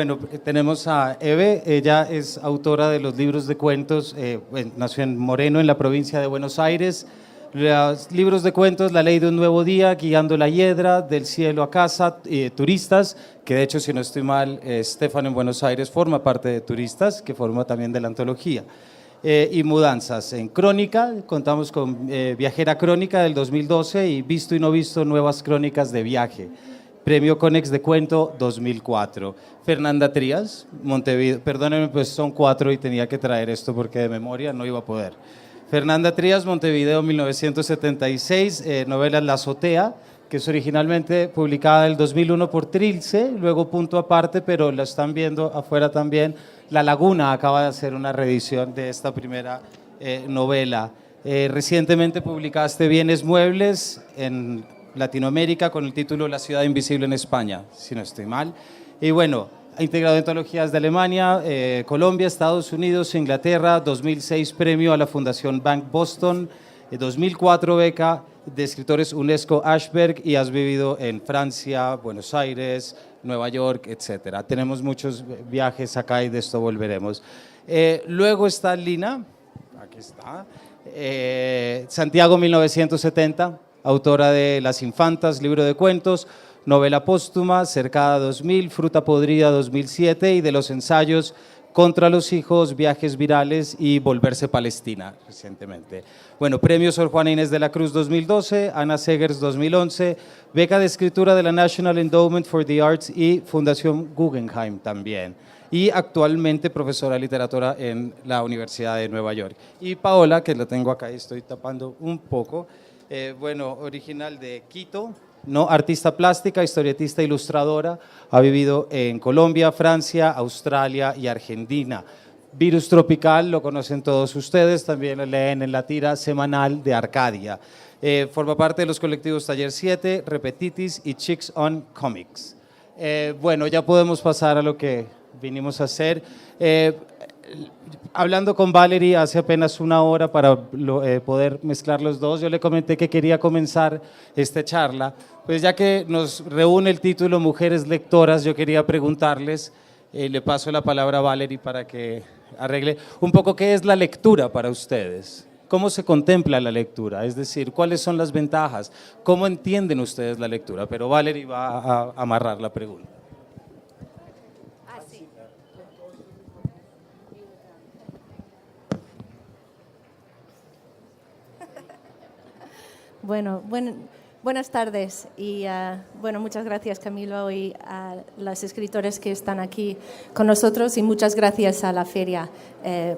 Bueno, tenemos a Eve, ella es autora de los libros de cuentos, nació en Moreno, en la provincia de Buenos Aires. Los libros de cuentos, La ley de un nuevo día, Guiando la hiedra, Del cielo a casa, Turistas, que de hecho, si no estoy mal, Estefano en Buenos Aires forma parte de Turistas, que forma también de la antología. Y Mudanzas. En Crónica, contamos con Viajera Crónica del 2012 y Visto y no visto, nuevas crónicas de viaje. Premio Conex de Cuento 2004. Fernanda Trías, Montevideo. Perdónenme, pues son 4 y tenía que traer esto porque de memoria no iba a poder. Fernanda Trías, Montevideo, 1976, novela La azotea, que es originalmente publicada en el 2001 por Trilce, luego Punto Aparte, pero la están viendo afuera también. La Laguna acaba de hacer una reedición de esta primera novela. Recientemente publicaste Bienes Muebles en Latinoamérica con el título La ciudad invisible en España, si no estoy mal. Y bueno, ha integrado antologías de Alemania, Colombia, Estados Unidos, Inglaterra, 2006 premio a la Fundación Bank Boston, 2004 beca de escritores UNESCO Ashberg y has vivido en Francia, Buenos Aires, Nueva York, etc. Tenemos muchos viajes acá y de esto volveremos. Luego está Lina, aquí está, Santiago 1970, autora de Las Infantas, libro de cuentos, novela póstuma, Cercada 2000, Fruta podrida 2007 y de los ensayos Contra los hijos, Viajes virales y Volverse Palestina recientemente. Bueno, premio Sor Juana Inés de la Cruz 2012, Ana Segers 2011, beca de escritura de la National Endowment for the Arts y Fundación Guggenheim también. Y actualmente profesora de literatura en la Universidad de Nueva York. Y Paola, que la tengo acá y estoy tapando un poco, bueno, original de Quito, ¿no? Artista plástica, historietista, ilustradora, ha vivido en Colombia, Francia, Australia y Argentina. Virus Tropical, lo conocen todos ustedes, también lo leen en la tira semanal de Arcadia. Forma parte de los colectivos Taller 7, Repetitis y Chicks on Comics. Bueno, ya podemos pasar a lo que vinimos a hacer. Hablando con Valerie hace apenas una hora para poder mezclar los dos, yo le comenté que quería comenzar esta charla, pues ya que nos reúne el título Mujeres Lectoras, yo quería preguntarles, le paso la palabra a Valerie para que arregle un poco qué es la lectura para ustedes, cómo se contempla la lectura, es decir, cuáles son las ventajas, cómo entienden ustedes la lectura, pero Valerie va a amarrar la pregunta. Buenas tardes y muchas gracias Camilo y a las escritoras que están aquí con nosotros y muchas gracias a la feria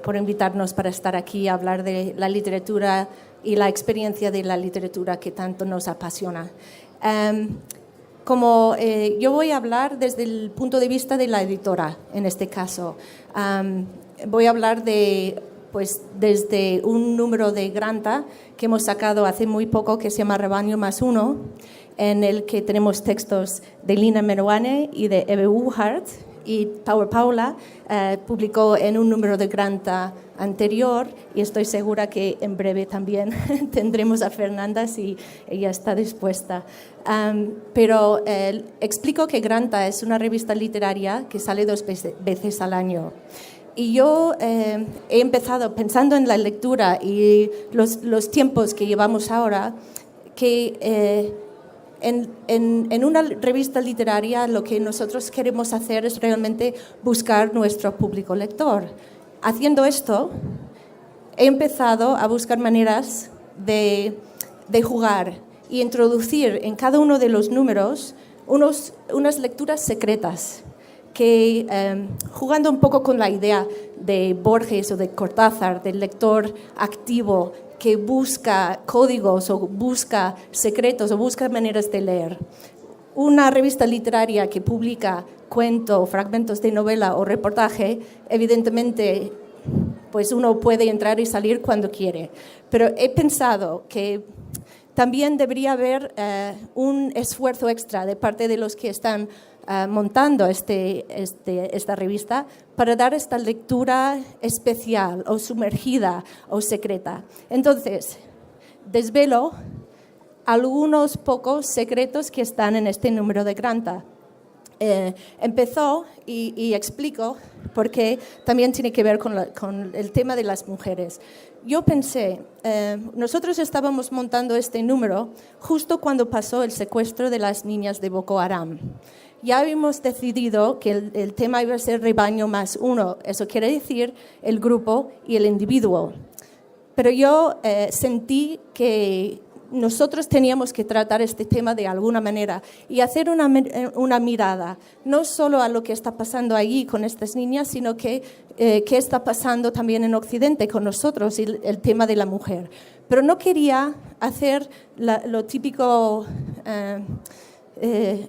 por invitarnos para estar aquí a hablar de la literatura y la experiencia de la literatura que tanto nos apasiona. Yo voy a hablar desde el punto de vista de la editora en este caso. Voy a hablar desde un número de Granta que hemos sacado hace muy poco que se llama Rebaño más uno, en el que tenemos textos de Lina Meruane y de Eve Uhart, y Paula publicó en un número de Granta anterior y estoy segura que en breve también tendremos a Fernanda si ella está dispuesta. Pero explico que Granta es una revista literaria que sale 2 veces al año. Y yo he empezado pensando en la lectura y los tiempos que llevamos ahora, que en una revista literaria lo que nosotros queremos hacer es realmente buscar nuestro público lector. Haciendo esto, he empezado a buscar maneras de jugar y introducir en cada uno de los números unas lecturas secretas, que jugando un poco con la idea de Borges o de Cortázar, del lector activo que busca códigos o busca secretos o busca maneras de leer. Una revista literaria que publica cuento, fragmentos de novela o reportaje, evidentemente pues uno puede entrar y salir cuando quiere. Pero he pensado que también debería haber un esfuerzo extra de parte de los que están montando esta revista para dar esta lectura especial o sumergida o secreta. Entonces, desvelo algunos pocos secretos que están en este número de Granta. empezó, y explico, porque también tiene que ver con el tema de las mujeres. Yo pensé, nosotros estábamos montando este número justo cuando pasó el secuestro de las niñas de Boko Haram. Ya habíamos decidido que el tema iba a ser rebaño más uno, eso quiere decir el grupo y el individuo. Pero yo sentí que nosotros teníamos que tratar este tema de alguna manera y hacer una mirada, no solo a lo que está pasando allí con estas niñas, sino que qué está pasando también en Occidente con nosotros y el tema de la mujer. Pero no quería hacer lo típico,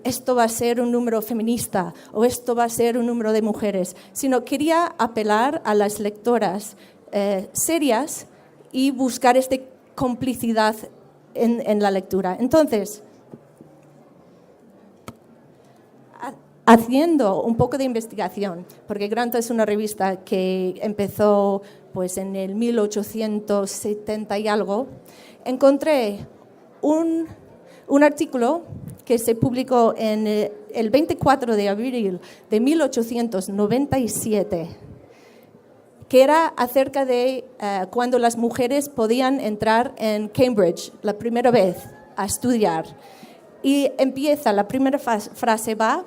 esto va a ser un número feminista o esto va a ser un número de mujeres, sino quería apelar a las lectoras serias y buscar esta complicidad en la lectura. Entonces, haciendo un poco de investigación, porque Granta es una revista que empezó pues, en el 1870 y algo, encontré un artículo que se publicó en el 24 de abril de 1897, que era acerca de cuando las mujeres podían entrar en Cambridge la primera vez a estudiar. Y empieza, la primera frase va,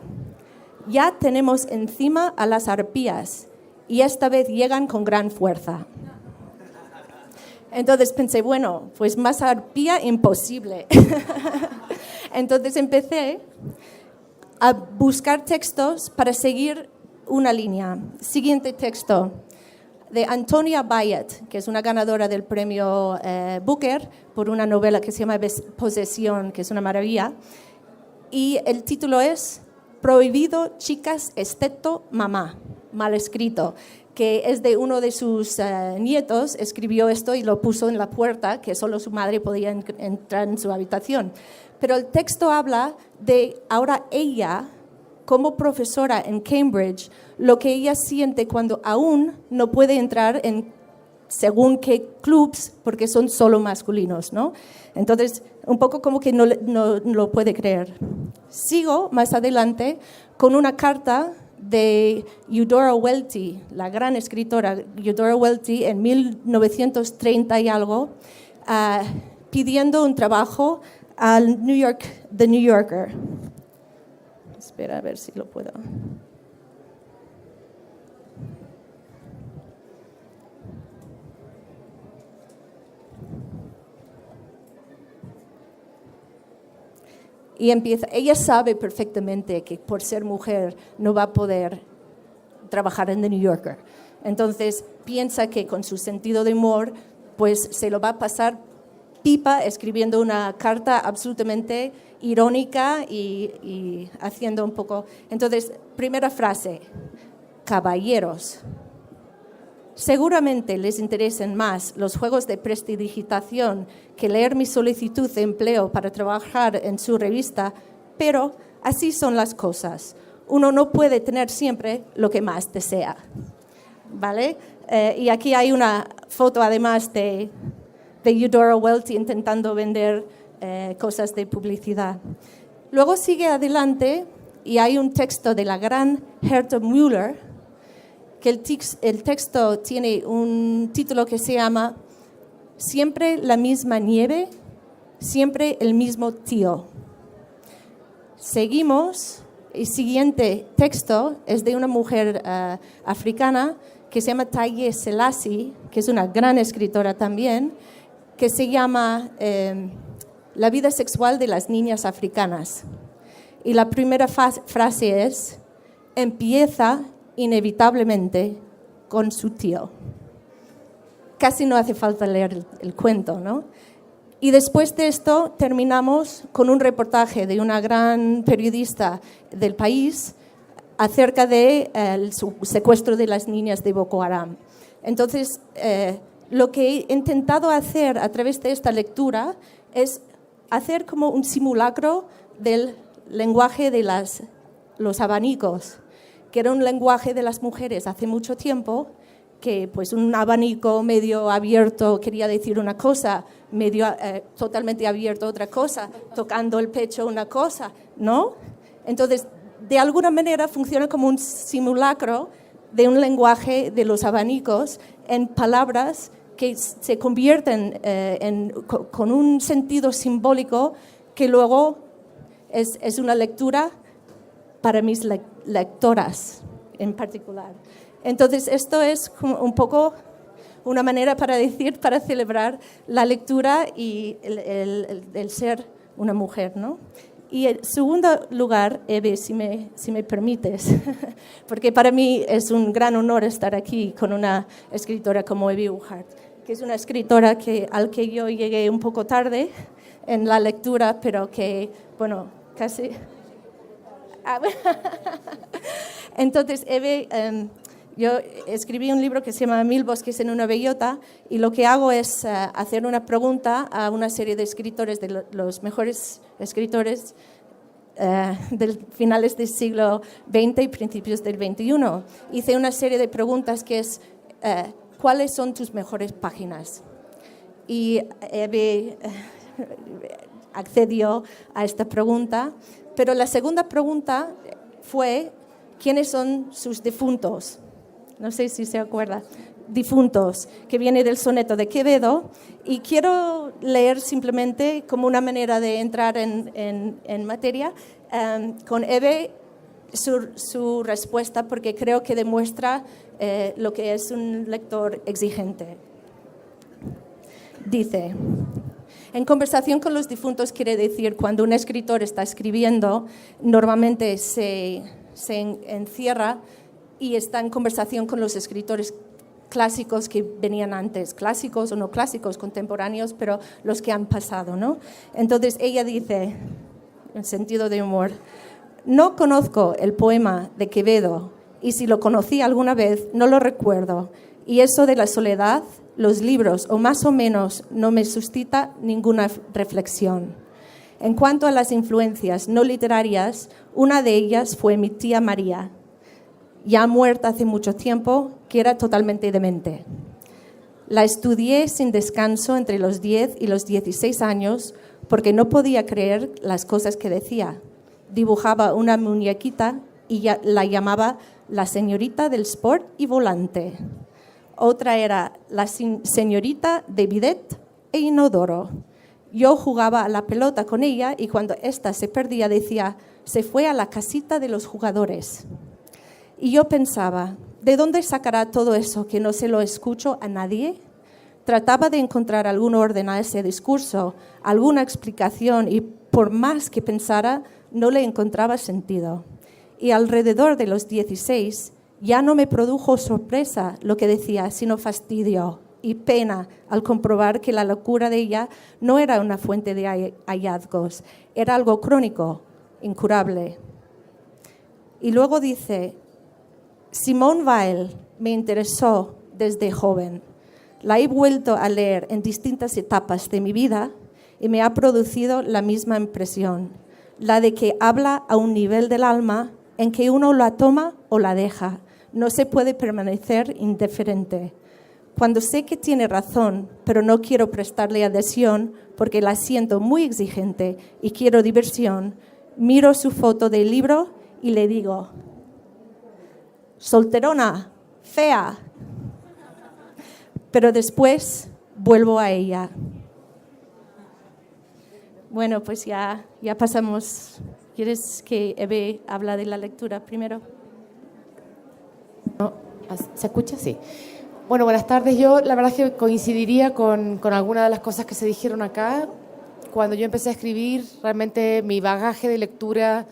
ya tenemos encima a las arpías y esta vez llegan con gran fuerza. Entonces pensé, bueno, pues más arpía imposible. Entonces empecé a buscar textos para seguir una línea. Siguiente texto, de Antonia Bayet, que es una ganadora del premio Booker por una novela que se llama Posesión, que es una maravilla. Y el título es Prohibido, chicas, excepto mamá, mal escrito, que es de uno de sus nietos, escribió esto y lo puso en la puerta, que solo su madre podía entrar en su habitación. Pero el texto habla de ahora ella, como profesora en Cambridge, lo que ella siente cuando aún no puede entrar en según qué clubs, porque son solo masculinos, ¿no? Entonces, un poco como que no lo puede creer. Sigo más adelante con una carta de Eudora Welty, la gran escritora Eudora Welty, en 1930 y algo, pidiendo un trabajo al The New Yorker. Espera a ver si lo puedo. Y empieza, ella sabe perfectamente que por ser mujer no va a poder trabajar en The New Yorker. Entonces piensa que con su sentido de humor pues se lo va a pasar pipa escribiendo una carta absolutamente irónica y haciendo un poco... Entonces, primera frase, caballeros, seguramente les interesen más los juegos de prestidigitación que leer mi solicitud de empleo para trabajar en su revista, pero así son las cosas. Uno no puede tener siempre lo que más desea, ¿vale? Y aquí hay una foto además de Eudora Welty intentando vender cosas de publicidad. Luego sigue adelante y hay un texto de la gran Herta Müller, que el texto tiene un título que se llama Siempre la misma nieve, siempre el mismo tío. Seguimos, el siguiente texto es de una mujer africana que se llama Taye Selassie, que es una gran escritora también, que se llama La vida sexual de las niñas africanas. Y la primera frase es, empieza inevitablemente con su tío. Casi no hace falta leer el cuento, ¿no? Y después de esto terminamos con un reportaje de una gran periodista del país acerca del secuestro de las niñas de Boko Haram. Entonces, lo que he intentado hacer a través de esta lectura es hacer como un simulacro del lenguaje de los abanicos, que era un lenguaje de las mujeres hace mucho tiempo, que pues un abanico medio abierto quería decir una cosa, medio totalmente abierto otra cosa, tocando el pecho una cosa, ¿no? Entonces de alguna manera funciona como un simulacro de un lenguaje de los abanicos en palabras que se convierten con un sentido simbólico que luego es una lectura para mis lectoras en particular. Entonces, esto es un poco una manera para celebrar la lectura y el ser una mujer, ¿no? Y en segundo lugar, Eve, si me permites, porque para mí es un gran honor estar aquí con una escritora como Eve Uhart, que es una escritora al que yo llegué un poco tarde en la lectura, pero que, bueno, casi... Entonces, Eve, yo escribí un libro que se llama 1000 bosques en una bellota, y lo que hago es hacer una pregunta a una serie de escritores, de los mejores escritores de finales del siglo XX y principios del XXI. Hice una serie de preguntas que es, ¿cuáles son tus mejores páginas? Y Eve accedió a esta pregunta, pero la segunda pregunta fue, ¿quiénes son sus difuntos? No sé si se acuerda. Difuntos, que viene del soneto de Quevedo, y quiero leer simplemente como una manera de entrar en materia con Eve su respuesta, porque creo que demuestra lo que es un lector exigente. Dice: en conversación con los difuntos quiere decir cuando un escritor está escribiendo, normalmente se encierra y está en conversación con los escritores clásicos que venían antes, clásicos o no clásicos, contemporáneos, pero los que han pasado, ¿no? Entonces ella dice, en sentido de humor, no conozco el poema de Quevedo, y si lo conocí alguna vez no lo recuerdo, y eso de la soledad, los libros o más o menos no me suscita ninguna reflexión. En cuanto a las influencias no literarias, una de ellas fue mi tía María, ya muerta hace mucho tiempo, que era totalmente demente. La estudié sin descanso entre los 10 y los 16 años porque no podía creer las cosas que decía. Dibujaba una muñequita y la llamaba la señorita del sport y volante. Otra era la señorita de bidet e inodoro. Yo jugaba a la pelota con ella y cuando ésta se perdía decía, se fue a la casita de los jugadores. Y yo pensaba, ¿de dónde sacará todo eso que no se lo escucho a nadie? Trataba de encontrar algún orden a ese discurso, alguna explicación, y por más que pensara, no le encontraba sentido. Y alrededor de los 16 ya no me produjo sorpresa lo que decía, sino fastidio y pena al comprobar que la locura de ella no era una fuente de hallazgos, era algo crónico, incurable. Y luego dice, Simone Weil me interesó desde joven. La he vuelto a leer en distintas etapas de mi vida y me ha producido la misma impresión, la de que habla a un nivel del alma en que uno la toma o la deja. No se puede permanecer indiferente. Cuando sé que tiene razón, pero no quiero prestarle adhesión porque la siento muy exigente y quiero diversión, miro su foto del libro y le digo, solterona, fea. Pero después vuelvo a ella. Bueno, pues ya pasamos. ¿Quieres que Eve habla de la lectura primero? No, ¿se escucha? Sí. Bueno, buenas tardes. Yo la verdad es que coincidiría con algunas de las cosas que se dijeron acá. Cuando yo empecé a escribir, realmente mi bagaje de lectura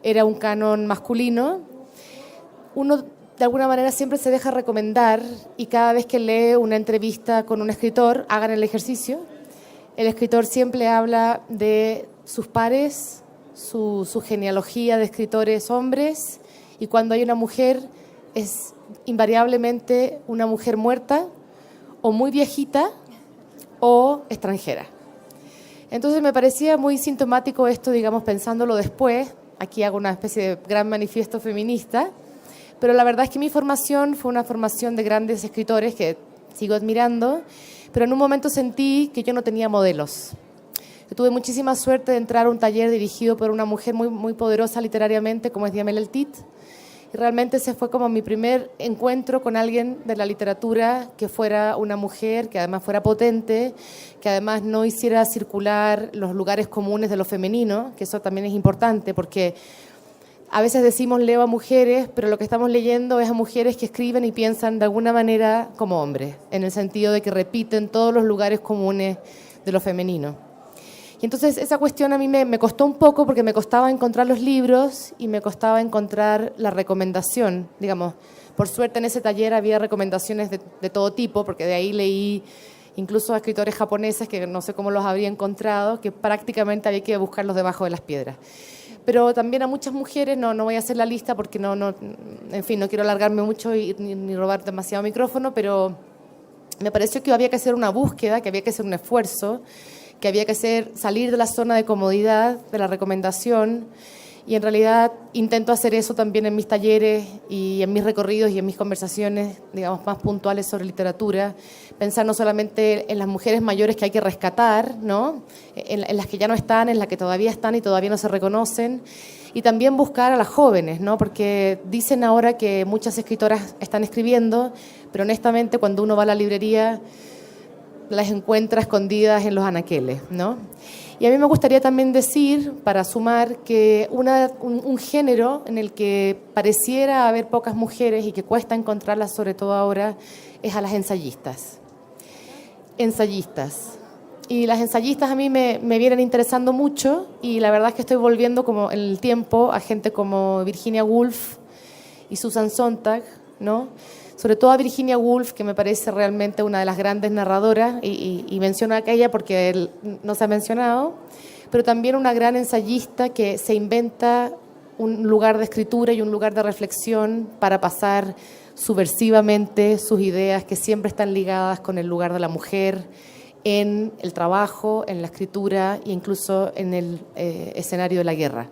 era un canon masculino. Uno de alguna manera siempre se deja recomendar y cada vez que lee una entrevista con un escritor, hagan el ejercicio. El escritor siempre habla de sus pares, su genealogía de escritores hombres, y cuando hay una mujer es invariablemente una mujer muerta o muy viejita o extranjera. Entonces me parecía muy sintomático esto, digamos, pensándolo después. Aquí hago una especie de gran manifiesto feminista, pero la verdad es que mi formación fue una formación de grandes escritores que sigo admirando, pero en un momento sentí que yo no tenía modelos. Yo tuve muchísima suerte de entrar a un taller dirigido por una mujer muy, muy poderosa literariamente, como es Diamel Eltit. Y realmente ese fue como mi primer encuentro con alguien de la literatura que fuera una mujer, que además fuera potente, que además no hiciera circular los lugares comunes de lo femenino, que eso también es importante, porque a veces decimos leo a mujeres, pero lo que estamos leyendo es a mujeres que escriben y piensan de alguna manera como hombres, en el sentido de que repiten todos los lugares comunes de lo femenino. Y entonces esa cuestión a mí me costó un poco porque me costaba encontrar los libros y me costaba encontrar la recomendación. Digamos, por suerte en ese taller había recomendaciones de todo tipo, porque de ahí leí incluso a escritores japoneses que no sé cómo los habría encontrado, que prácticamente había que buscarlos debajo de las piedras. Pero también a muchas mujeres, no voy a hacer la lista porque en fin, no quiero alargarme mucho ni robar demasiado micrófono, pero me pareció que había que hacer una búsqueda, que había que hacer un esfuerzo, que había que salir de la zona de comodidad, de la recomendación, y en realidad intento hacer eso también en mis talleres y en mis recorridos y en mis conversaciones, digamos, más puntuales sobre literatura, pensar no solamente en las mujeres mayores que hay que rescatar, ¿no? En las que ya no están, en las que todavía están y todavía no se reconocen, y también buscar a las jóvenes, ¿no? Porque dicen ahora que muchas escritoras están escribiendo, pero honestamente cuando uno va a la librería las encuentra escondidas en los anaqueles, ¿no? Y a mí me gustaría también decir, para sumar, que un género en el que pareciera haber pocas mujeres y que cuesta encontrarlas, sobre todo ahora, es a las ensayistas. Ensayistas. Y las ensayistas a mí me vienen interesando mucho y la verdad es que estoy volviendo como en el tiempo a gente como Virginia Woolf y Susan Sontag, ¿no? Sobre todo a Virginia Woolf, que me parece realmente una de las grandes narradoras, y menciono a aquella porque él no se ha mencionado, pero también una gran ensayista que se inventa un lugar de escritura y un lugar de reflexión para pasar subversivamente sus ideas que siempre están ligadas con el lugar de la mujer en el trabajo, en la escritura e incluso en el escenario de la guerra.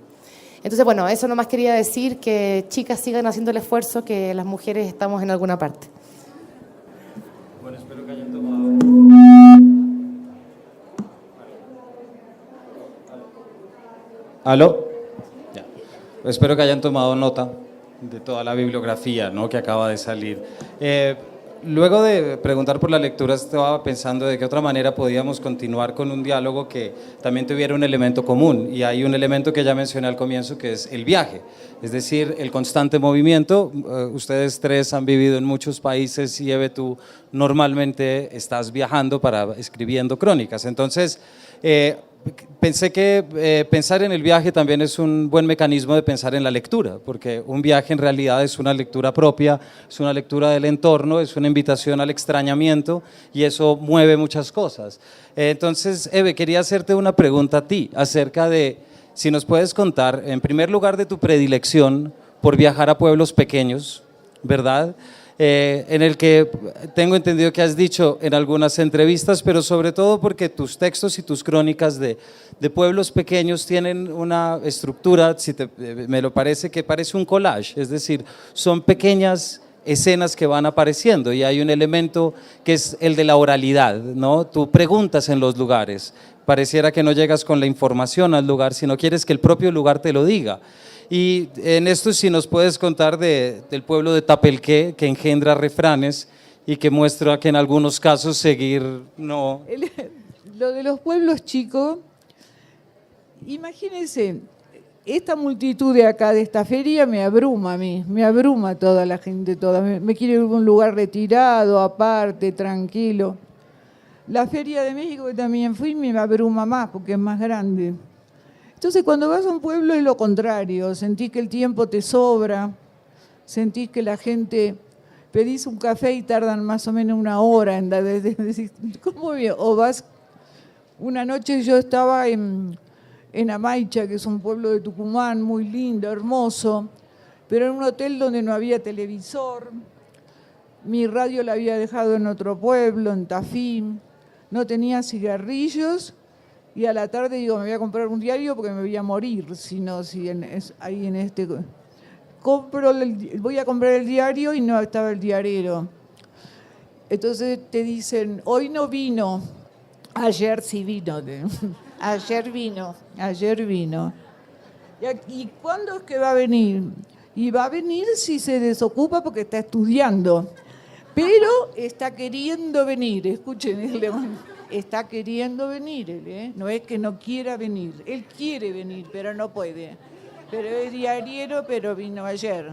Entonces, bueno, eso nomás quería decir, que chicas sigan haciendo el esfuerzo, que las mujeres estamos en alguna parte. Bueno, espero que hayan tomado... ¿Aló? Ya. Espero que hayan tomado nota de toda la bibliografía, ¿no?, que acaba de salir. Luego de preguntar por la lectura, estaba pensando de qué otra manera podíamos continuar con un diálogo que también tuviera un elemento común, y hay un elemento que ya mencioné al comienzo, que es el viaje, es decir, el constante movimiento. Ustedes tres han vivido en muchos países y Eve, tú normalmente estás viajando escribiendo crónicas, entonces pensé que pensar en el viaje también es un buen mecanismo de pensar en la lectura, porque un viaje en realidad es una lectura propia, es una lectura del entorno, es una invitación al extrañamiento y eso mueve muchas cosas. Entonces, Eve, quería hacerte una pregunta a ti acerca de si nos puedes contar, en primer lugar, de tu predilección por viajar a pueblos pequeños, ¿verdad?, en el que tengo entendido que has dicho en algunas entrevistas, pero sobre todo porque tus textos y tus crónicas de pueblos pequeños tienen una estructura, me lo parece, que parece un collage, es decir, son pequeñas escenas que van apareciendo y hay un elemento que es el de la oralidad, ¿no? Tú preguntas en los lugares, pareciera que no llegas con la información al lugar, sino quieres que el propio lugar te lo diga. Y en esto, si nos puedes contar del pueblo de Tapelqué, que engendra refranes y que muestra que en algunos casos seguir no... Lo de los pueblos chicos, imagínense, esta multitud de acá, de esta feria, me abruma a mí, me abruma toda la gente, toda. Me quiere ir a un lugar retirado, aparte, tranquilo. La Feria de México, que también fui, me abruma más porque es más grande. Entonces, cuando vas a un pueblo es lo contrario, sentís que el tiempo te sobra, sentís que la gente, pedís un café y tardan más o menos una hora en decir, ¿cómo bien? O vas, una noche yo estaba en Amaicha, que es un pueblo de Tucumán, muy lindo, hermoso, pero en un hotel donde no había televisor, mi radio la había dejado en otro pueblo, en Tafí, no tenía cigarrillos. Y a la tarde digo, me voy a comprar un diario porque me voy a morir, ahí en este... Voy a comprar el diario y no estaba el diarero. Entonces te dicen, hoy no vino, ayer sí vino. Ayer vino. ¿Y cuándo es que va a venir? Y va a venir si se desocupa porque está estudiando. Pero está queriendo venir, escuchen, está queriendo venir él, ¿eh? No es que no quiera venir, él quiere venir, pero no puede. Pero es diariero, pero vino ayer.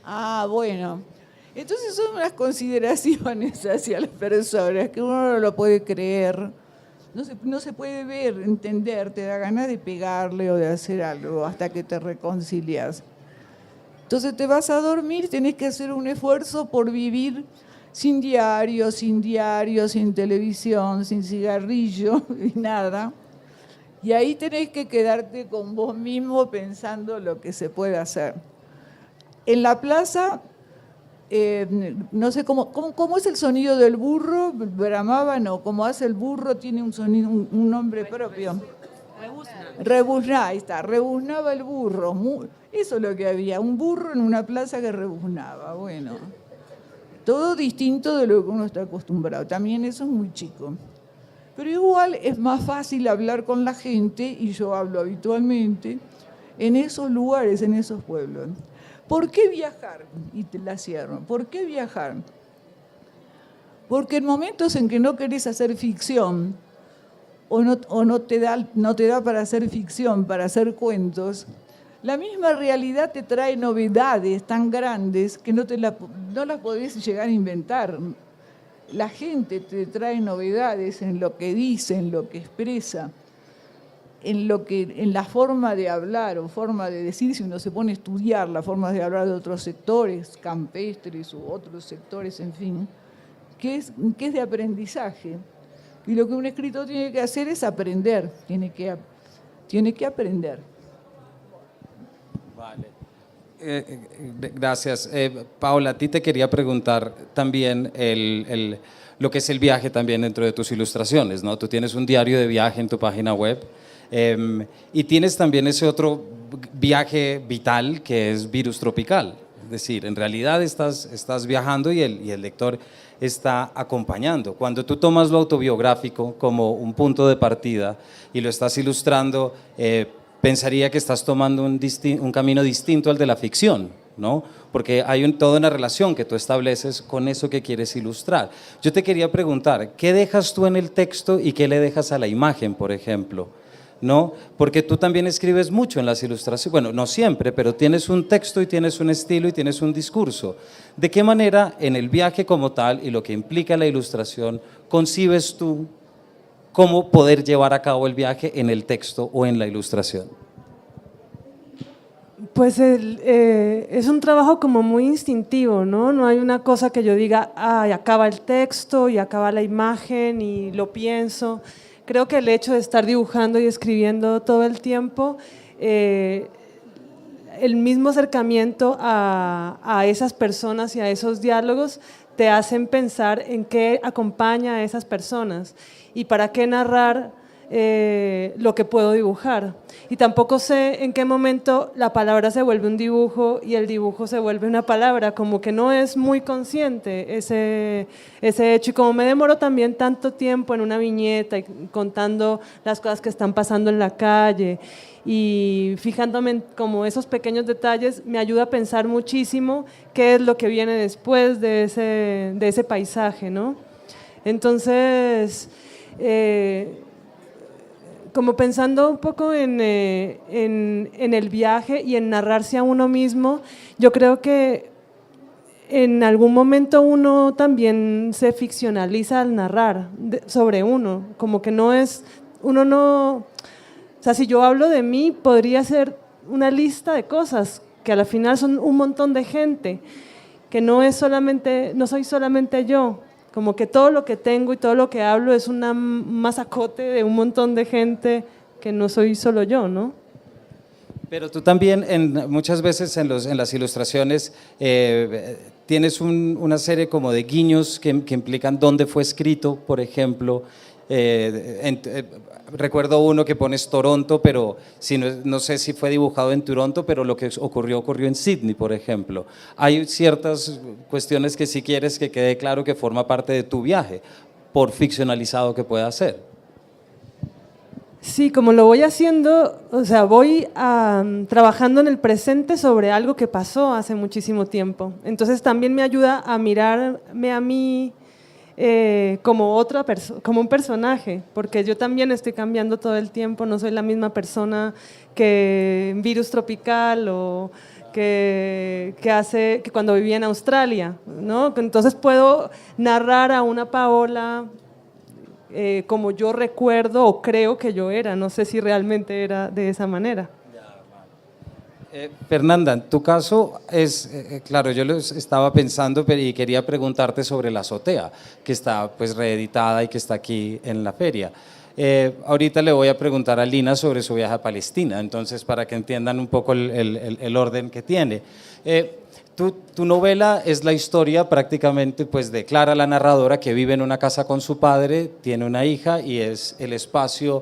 Ah, bueno. Entonces son unas consideraciones hacia las personas que uno no lo puede creer. No se puede ver, entender, te da ganas de pegarle o de hacer algo hasta que te reconcilias. Entonces te vas a dormir, tenés que hacer un esfuerzo por vivir sin diario, sin televisión, sin cigarrillo y nada. Y ahí tenés que quedarte con vos mismo pensando lo que se puede hacer. En la plaza, no sé cómo es el sonido del burro, bramaba, no, como hace el burro, tiene un sonido, un nombre propio. Rebuzná, ahí está, rebuznaba el burro. Eso es lo que había, un burro en una plaza que rebuznaba. Bueno, todo distinto de lo que uno está acostumbrado. También eso es muy chico. Pero igual es más fácil hablar con la gente, y yo hablo habitualmente, en esos lugares, en esos pueblos. ¿Por qué viajar? Y te la cierro. ¿Por qué viajar? Porque en momentos en que no querés hacer ficción, o no te da para hacer ficción, para hacer cuentos, la misma realidad te trae novedades tan grandes que no las podés llegar a inventar. La gente te trae novedades en lo que dice, en lo que expresa, en la forma de hablar o forma de decir, si uno se pone a estudiar las formas de hablar de otros sectores, campestres u otros sectores, en fin, que es de aprendizaje. Y lo que un escritor tiene que hacer es aprender, tiene que aprender. Vale. Gracias. Paola, a ti te quería preguntar también lo que es el viaje también dentro de tus ilustraciones, ¿no? Tú tienes un diario de viaje en tu página web y tienes también ese otro viaje vital que es Virus Tropical. Es decir, en realidad estás viajando y el lector está acompañando. Cuando tú tomas lo autobiográfico como un punto de partida y lo estás ilustrando, pensaría que estás tomando un camino distinto al de la ficción, ¿no? Porque hay toda una relación que tú estableces con eso que quieres ilustrar. Yo te quería preguntar, ¿qué dejas tú en el texto y qué le dejas a la imagen, por ejemplo? ¿No? Porque tú también escribes mucho en las ilustraciones, bueno, no siempre, pero tienes un texto y tienes un estilo y tienes un discurso. ¿De qué manera en el viaje como tal y lo que implica la ilustración concibes tú cómo poder llevar a cabo el viaje en el texto o en la ilustración? Pues es un trabajo como muy instintivo, ¿no? No hay una cosa que yo diga, acaba el texto y acaba la imagen y lo pienso. Creo que el hecho de estar dibujando y escribiendo todo el tiempo, el mismo acercamiento a esas personas y a esos diálogos te hacen pensar en qué acompaña a esas personas y para qué narrar lo que puedo dibujar. Y tampoco sé en qué momento la palabra se vuelve un dibujo y el dibujo se vuelve una palabra, como que no es muy consciente ese hecho. Y como me demoro también tanto tiempo en una viñeta y contando las cosas que están pasando en la calle y fijándome en como esos pequeños detalles, me ayuda a pensar muchísimo qué es lo que viene después de ese paisaje, ¿no? Entonces, como pensando un poco en el viaje y en narrarse a uno mismo, yo creo que en algún momento uno también se ficcionaliza al narrar sobre uno, como que no es, uno no, o sea, si yo hablo de mí, podría ser una lista de cosas que a la final son un montón de gente, que no soy solamente yo. Como que todo lo que tengo y todo lo que hablo es un masacote de un montón de gente que no soy solo yo, ¿no? Pero tú también muchas veces en las ilustraciones tienes una serie como de guiños que implican dónde fue escrito, por ejemplo. Recuerdo uno que pones Toronto, pero no sé si fue dibujado en Toronto, pero lo que ocurrió en Sydney, por ejemplo. Hay ciertas cuestiones que si quieres que quede claro que forma parte de tu viaje, por ficcionalizado que pueda ser. Sí, como lo voy haciendo, o sea, voy trabajando en el presente sobre algo que pasó hace muchísimo tiempo. Entonces también me ayuda a mirarme a mí como como un personaje, porque yo también estoy cambiando todo el tiempo, no soy la misma persona que en Virus Tropical o que cuando vivía en Australia, ¿no? Entonces puedo narrar a una Paola como yo recuerdo o creo que yo era, no sé si realmente era de esa manera. Fernanda, en tu caso es, claro, yo lo estaba pensando y quería preguntarte sobre La Azotea, que está pues reeditada y que está aquí en la feria. Ahorita le voy a preguntar a Lina sobre su viaje a Palestina, entonces para que entiendan un poco el orden que tiene. Tu novela es la historia prácticamente pues, de Clara, la narradora, que vive en una casa con su padre, tiene una hija y es el espacio,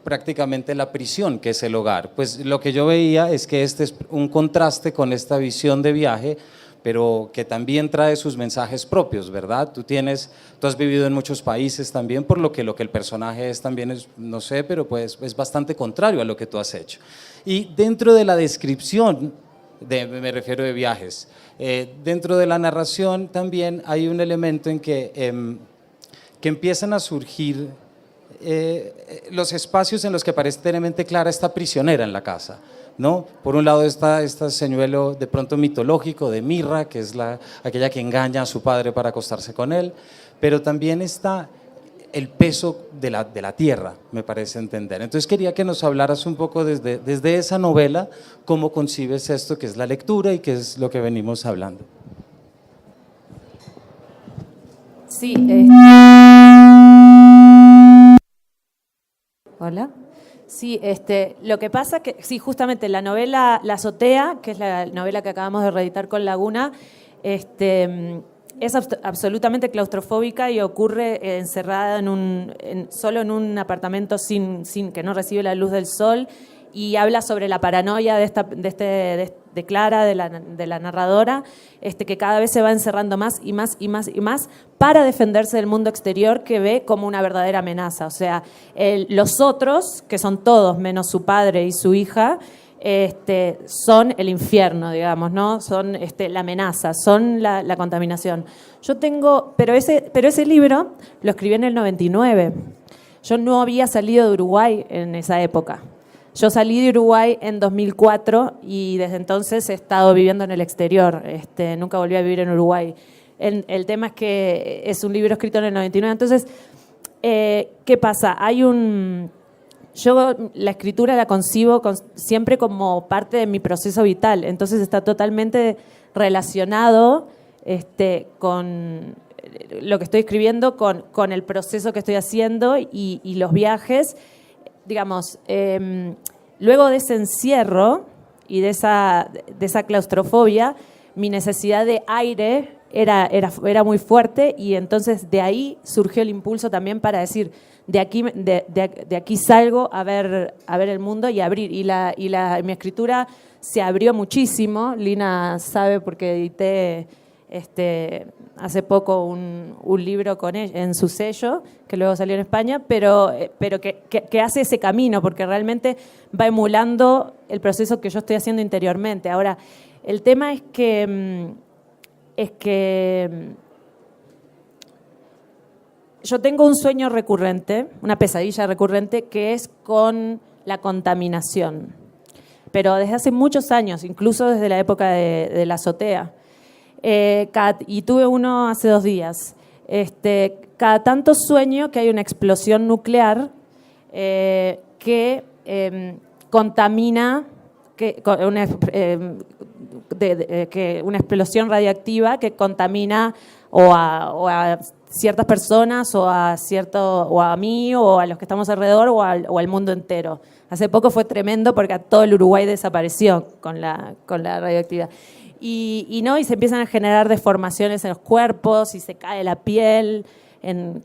prácticamente la prisión, que es el hogar. Pues lo que yo veía es que este es un contraste con esta visión de viaje, pero que también trae sus mensajes propios, ¿verdad? Tú has vivido en muchos países también, por lo que el personaje es también, no sé, pero pues es bastante contrario a lo que tú has hecho. Y dentro de la descripción, me refiero de viajes, dentro de la narración también hay un elemento en que empiezan a surgir los espacios en los que parece tenermente Clara está prisionera en la casa, ¿no? Por un lado está este señuelo de pronto mitológico de Mirra, que es aquella que engaña a su padre para acostarse con él, pero también está el peso de la tierra, me parece entender. Entonces quería que nos hablaras un poco desde esa novela, cómo concibes esto que es la lectura y qué es lo que venimos hablando. Sí, hola. Sí, lo que pasa que, sí, justamente la novela La Azotea, que es la novela que acabamos de reeditar con Laguna, es absolutamente claustrofóbica y ocurre encerrada solo en un apartamento que no recibe la luz del sol, y habla sobre la paranoia de Clara, de la narradora, que cada vez se va encerrando más y más y más y más para defenderse del mundo exterior que ve como una verdadera amenaza. O sea, los otros, que son todos menos su padre y su hija, son el infierno, digamos, ¿no? Son la amenaza, son la contaminación. Pero ese libro lo escribí en el 99. Yo no había salido de Uruguay en esa época. Yo salí de Uruguay en 2004 y desde entonces he estado viviendo en el exterior. Nunca volví a vivir en Uruguay. El tema es que es un libro escrito en el 99. Entonces, ¿qué pasa? Yo la escritura la concibo siempre como parte de mi proceso vital. Entonces está totalmente relacionado con lo que estoy escribiendo, con el proceso que estoy haciendo y los viajes. Digamos, luego de ese encierro y de esa claustrofobia, mi necesidad de aire era muy fuerte, y entonces de ahí surgió el impulso también para decir, de aquí salgo a ver el mundo y abrir. Mi escritura se abrió muchísimo. Lina sabe porque edité hace poco un libro con ella, en su sello, que luego salió en España, pero que hace ese camino, porque realmente va emulando el proceso que yo estoy haciendo interiormente. Ahora, el tema es que yo tengo un sueño recurrente, una pesadilla recurrente, que es con la contaminación. Pero desde hace muchos años, incluso desde la época de La Azotea. Y tuve uno hace 2 días. Cada tanto sueño que hay una explosión nuclear que contamina, una explosión radiactiva que contamina o a ciertas personas o a mí o a los que estamos alrededor o al mundo entero. Hace poco fue tremendo porque todo el Uruguay desapareció con la radioactividad. Y se empiezan a generar deformaciones en los cuerpos y se cae la piel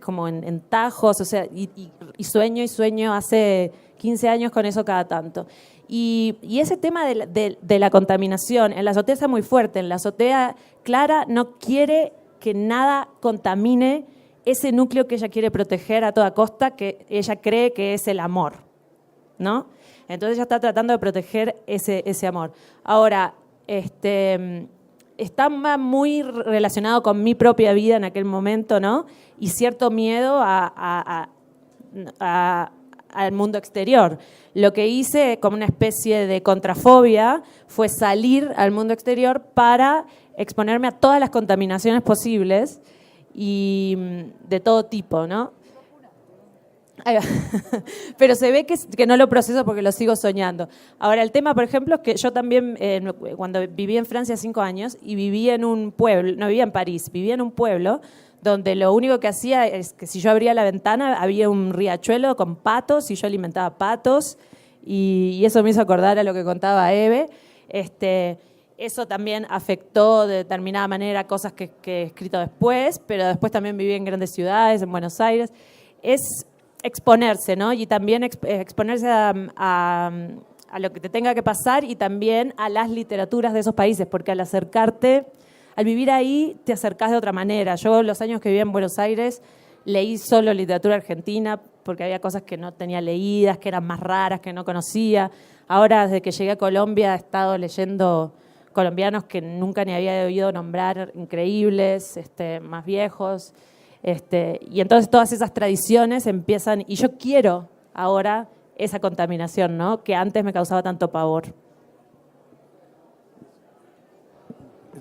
como en tajos, o sea, y sueño hace 15 años con eso cada tanto. Y ese tema de la contaminación en La Azotea está muy fuerte. En La Azotea, Clara no quiere que nada contamine ese núcleo que ella quiere proteger a toda costa, que ella cree que es el amor, ¿no? Entonces ella está tratando de proteger ese amor. Ahora, está muy relacionado con mi propia vida en aquel momento, ¿no? Y cierto miedo al mundo exterior. Lo que hice como una especie de contrafobia fue salir al mundo exterior para exponerme a todas las contaminaciones posibles y de todo tipo, ¿no? Pero se ve que no lo proceso porque lo sigo soñando. Ahora, el tema, por ejemplo, es que yo también, cuando viví en Francia 5 años y vivía en un pueblo, no vivía en París, vivía en un pueblo donde lo único que hacía es que si yo abría la ventana había un riachuelo con patos y yo alimentaba patos y eso me hizo acordar a lo que contaba Eve. Eso también afectó de determinada manera cosas que he escrito después, pero después también viví en grandes ciudades, en Buenos Aires. Es exponerse, ¿no? Y también exponerse a lo que te tenga que pasar y también a las literaturas de esos países, porque al acercarte, al vivir ahí, te acercás de otra manera. Yo los años que vivía en Buenos Aires leí solo literatura argentina porque había cosas que no tenía leídas, que eran más raras, que no conocía. Ahora, desde que llegué a Colombia, he estado leyendo colombianos que nunca ni había oído nombrar, increíbles, más viejos. Y entonces todas esas tradiciones empiezan, y yo quiero ahora esa contaminación, ¿no? Que antes me causaba tanto pavor.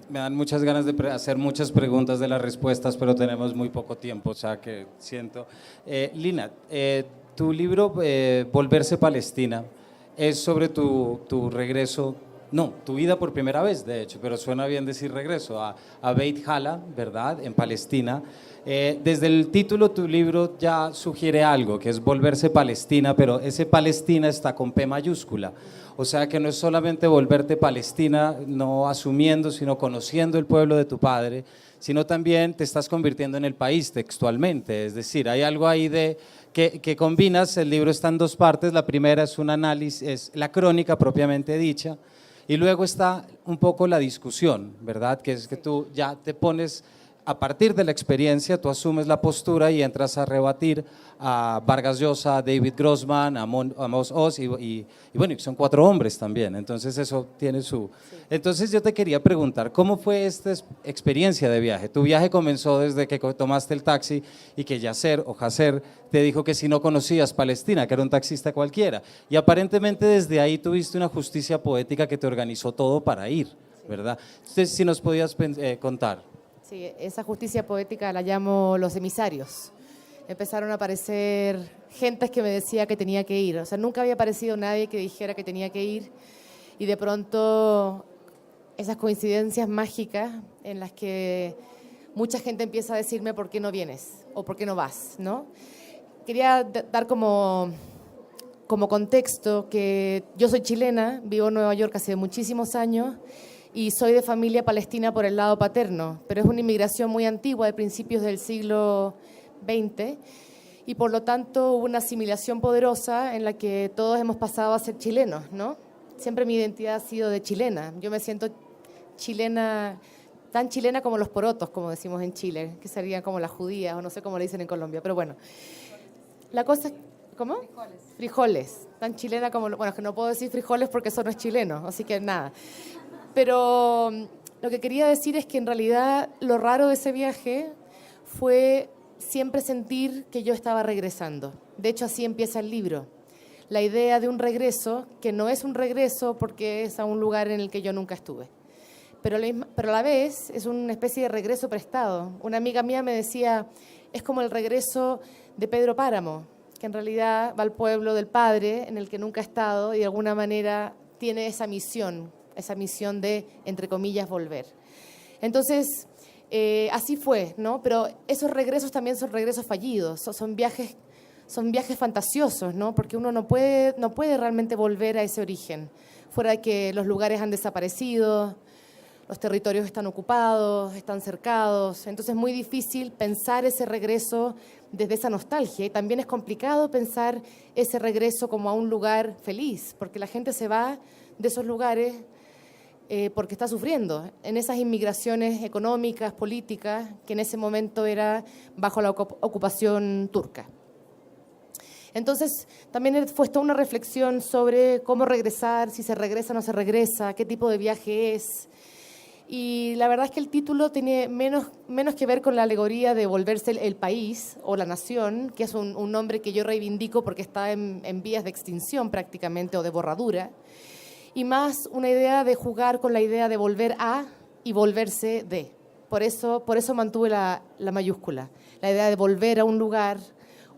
Me dan muchas ganas de hacer muchas preguntas de las respuestas, pero tenemos muy poco tiempo, o sea que siento. Lina, tu libro Volverse Palestina es sobre tu regreso, no, tu vida por primera vez, de hecho, pero suena bien decir regreso, a Beit Hala, ¿verdad?, en Palestina. Desde el título tu libro ya sugiere algo, que es volverse Palestina, pero ese Palestina está con P mayúscula. O sea que no es solamente volverte Palestina, no asumiendo, sino conociendo el pueblo de tu padre, sino también te estás convirtiendo en el país textualmente. Es decir, hay algo ahí que combinas. El libro está en 2 partes. La primera es un análisis, es la crónica propiamente dicha, y luego está un poco la discusión, ¿verdad? Que es que tú ya te pones, a partir de la experiencia, tú asumes la postura y entras a rebatir a Vargas Llosa, a David Grossman, a Amos Oz y bueno, son 4 hombres también, entonces eso tiene su… Entonces yo te quería preguntar, ¿cómo fue esta experiencia de viaje? Tu viaje comenzó desde que tomaste el taxi y que Yasser o Jasser te dijo que si no conocías Palestina, que era un taxista cualquiera, y aparentemente desde ahí tuviste una justicia poética que te organizó todo para ir, ¿verdad? Entonces, si nos podías contar. Sí, esa justicia poética la llamo los emisarios. Empezaron a aparecer gentes que me decía que tenía que ir. O sea, nunca había aparecido nadie que dijera que tenía que ir. Y de pronto, esas coincidencias mágicas en las que mucha gente empieza a decirme por qué no vienes o por qué no vas, ¿no? Quería dar como contexto que yo soy chilena, vivo en Nueva York hace muchísimos años, y soy de familia palestina por el lado paterno, pero es una inmigración muy antigua, de principios del siglo XX, y por lo tanto hubo una asimilación poderosa en la que todos hemos pasado a ser chilenos, ¿no? Siempre mi identidad ha sido de chilena. Yo me siento chilena, tan chilena como los porotos, como decimos en Chile, que serían como las judías, o no sé cómo le dicen en Colombia, pero bueno. La cosa es… ¿Cómo? Frijoles. Tan chilena como… Bueno, es que no puedo decir frijoles porque eso no es chileno, así que nada. Pero lo que quería decir es que en realidad lo raro de ese viaje fue siempre sentir que yo estaba regresando. De hecho, así empieza el libro. La idea de un regreso, que no es un regreso porque es a un lugar en el que yo nunca estuve. Pero a la vez es una especie de regreso prestado. Una amiga mía me decía, es como el regreso de Pedro Páramo, que en realidad va al pueblo del padre en el que nunca ha estado y de alguna manera tiene esa misión de, entre comillas, volver. Entonces, así fue, ¿no? Pero esos regresos también son regresos fallidos, son viajes fantasiosos, ¿no? Porque uno no puede realmente volver a ese origen, fuera de que los lugares han desaparecido, los territorios están ocupados, están cercados, entonces es muy difícil pensar ese regreso desde esa nostalgia, y también es complicado pensar ese regreso como a un lugar feliz, porque la gente se va de esos lugares porque está sufriendo en esas inmigraciones económicas, políticas, que en ese momento era bajo la ocupación turca. Entonces, también fue toda una reflexión sobre cómo regresar, si se regresa o no se regresa, qué tipo de viaje es. Y la verdad es que el título tiene menos que ver con la alegoría de volverse el país o la nación, que es un nombre que yo reivindico porque está en vías de extinción prácticamente o de borradura, y más una idea de jugar con la idea de volver a y volverse de. Por eso mantuve la mayúscula, la idea de volver a un lugar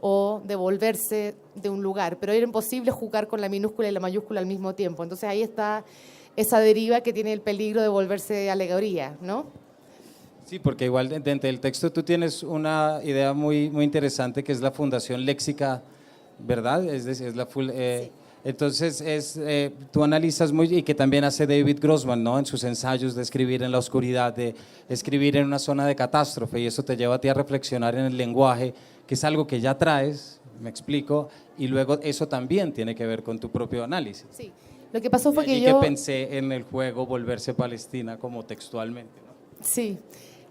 o de volverse de un lugar, pero era imposible jugar con la minúscula y la mayúscula al mismo tiempo. Entonces ahí está esa deriva que tiene el peligro de volverse alegoría, ¿no? Sí, porque igual dentro del texto tú tienes una idea muy interesante que es la fundación léxica, ¿verdad? Es decir, es la Sí. Entonces, tú analizas muy, y que también hace David Grossman, ¿no? En sus ensayos de escribir en la oscuridad, de escribir en una zona de catástrofe, y eso te lleva a ti a reflexionar en el lenguaje, que es algo que ya traes, me explico, y luego eso también tiene que ver con tu propio análisis. Sí. Lo que pasó fue que Y yo... que pensé en el juego Volverse Palestina como textualmente, ¿no? Sí.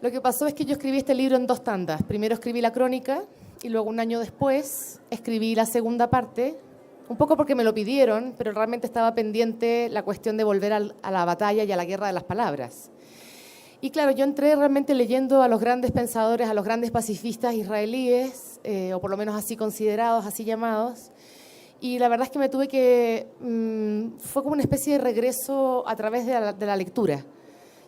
Lo que pasó es que yo escribí este libro en 2 tandas. Primero escribí la crónica y luego un año después escribí la segunda parte, un poco porque me lo pidieron, pero realmente estaba pendiente la cuestión de volver a la batalla y a la guerra de las palabras. Y claro, yo entré realmente leyendo a los grandes pensadores, a los grandes pacifistas israelíes, o por lo menos así considerados, así llamados, y la verdad es que me tuve que... fue como una especie de regreso a través de la lectura.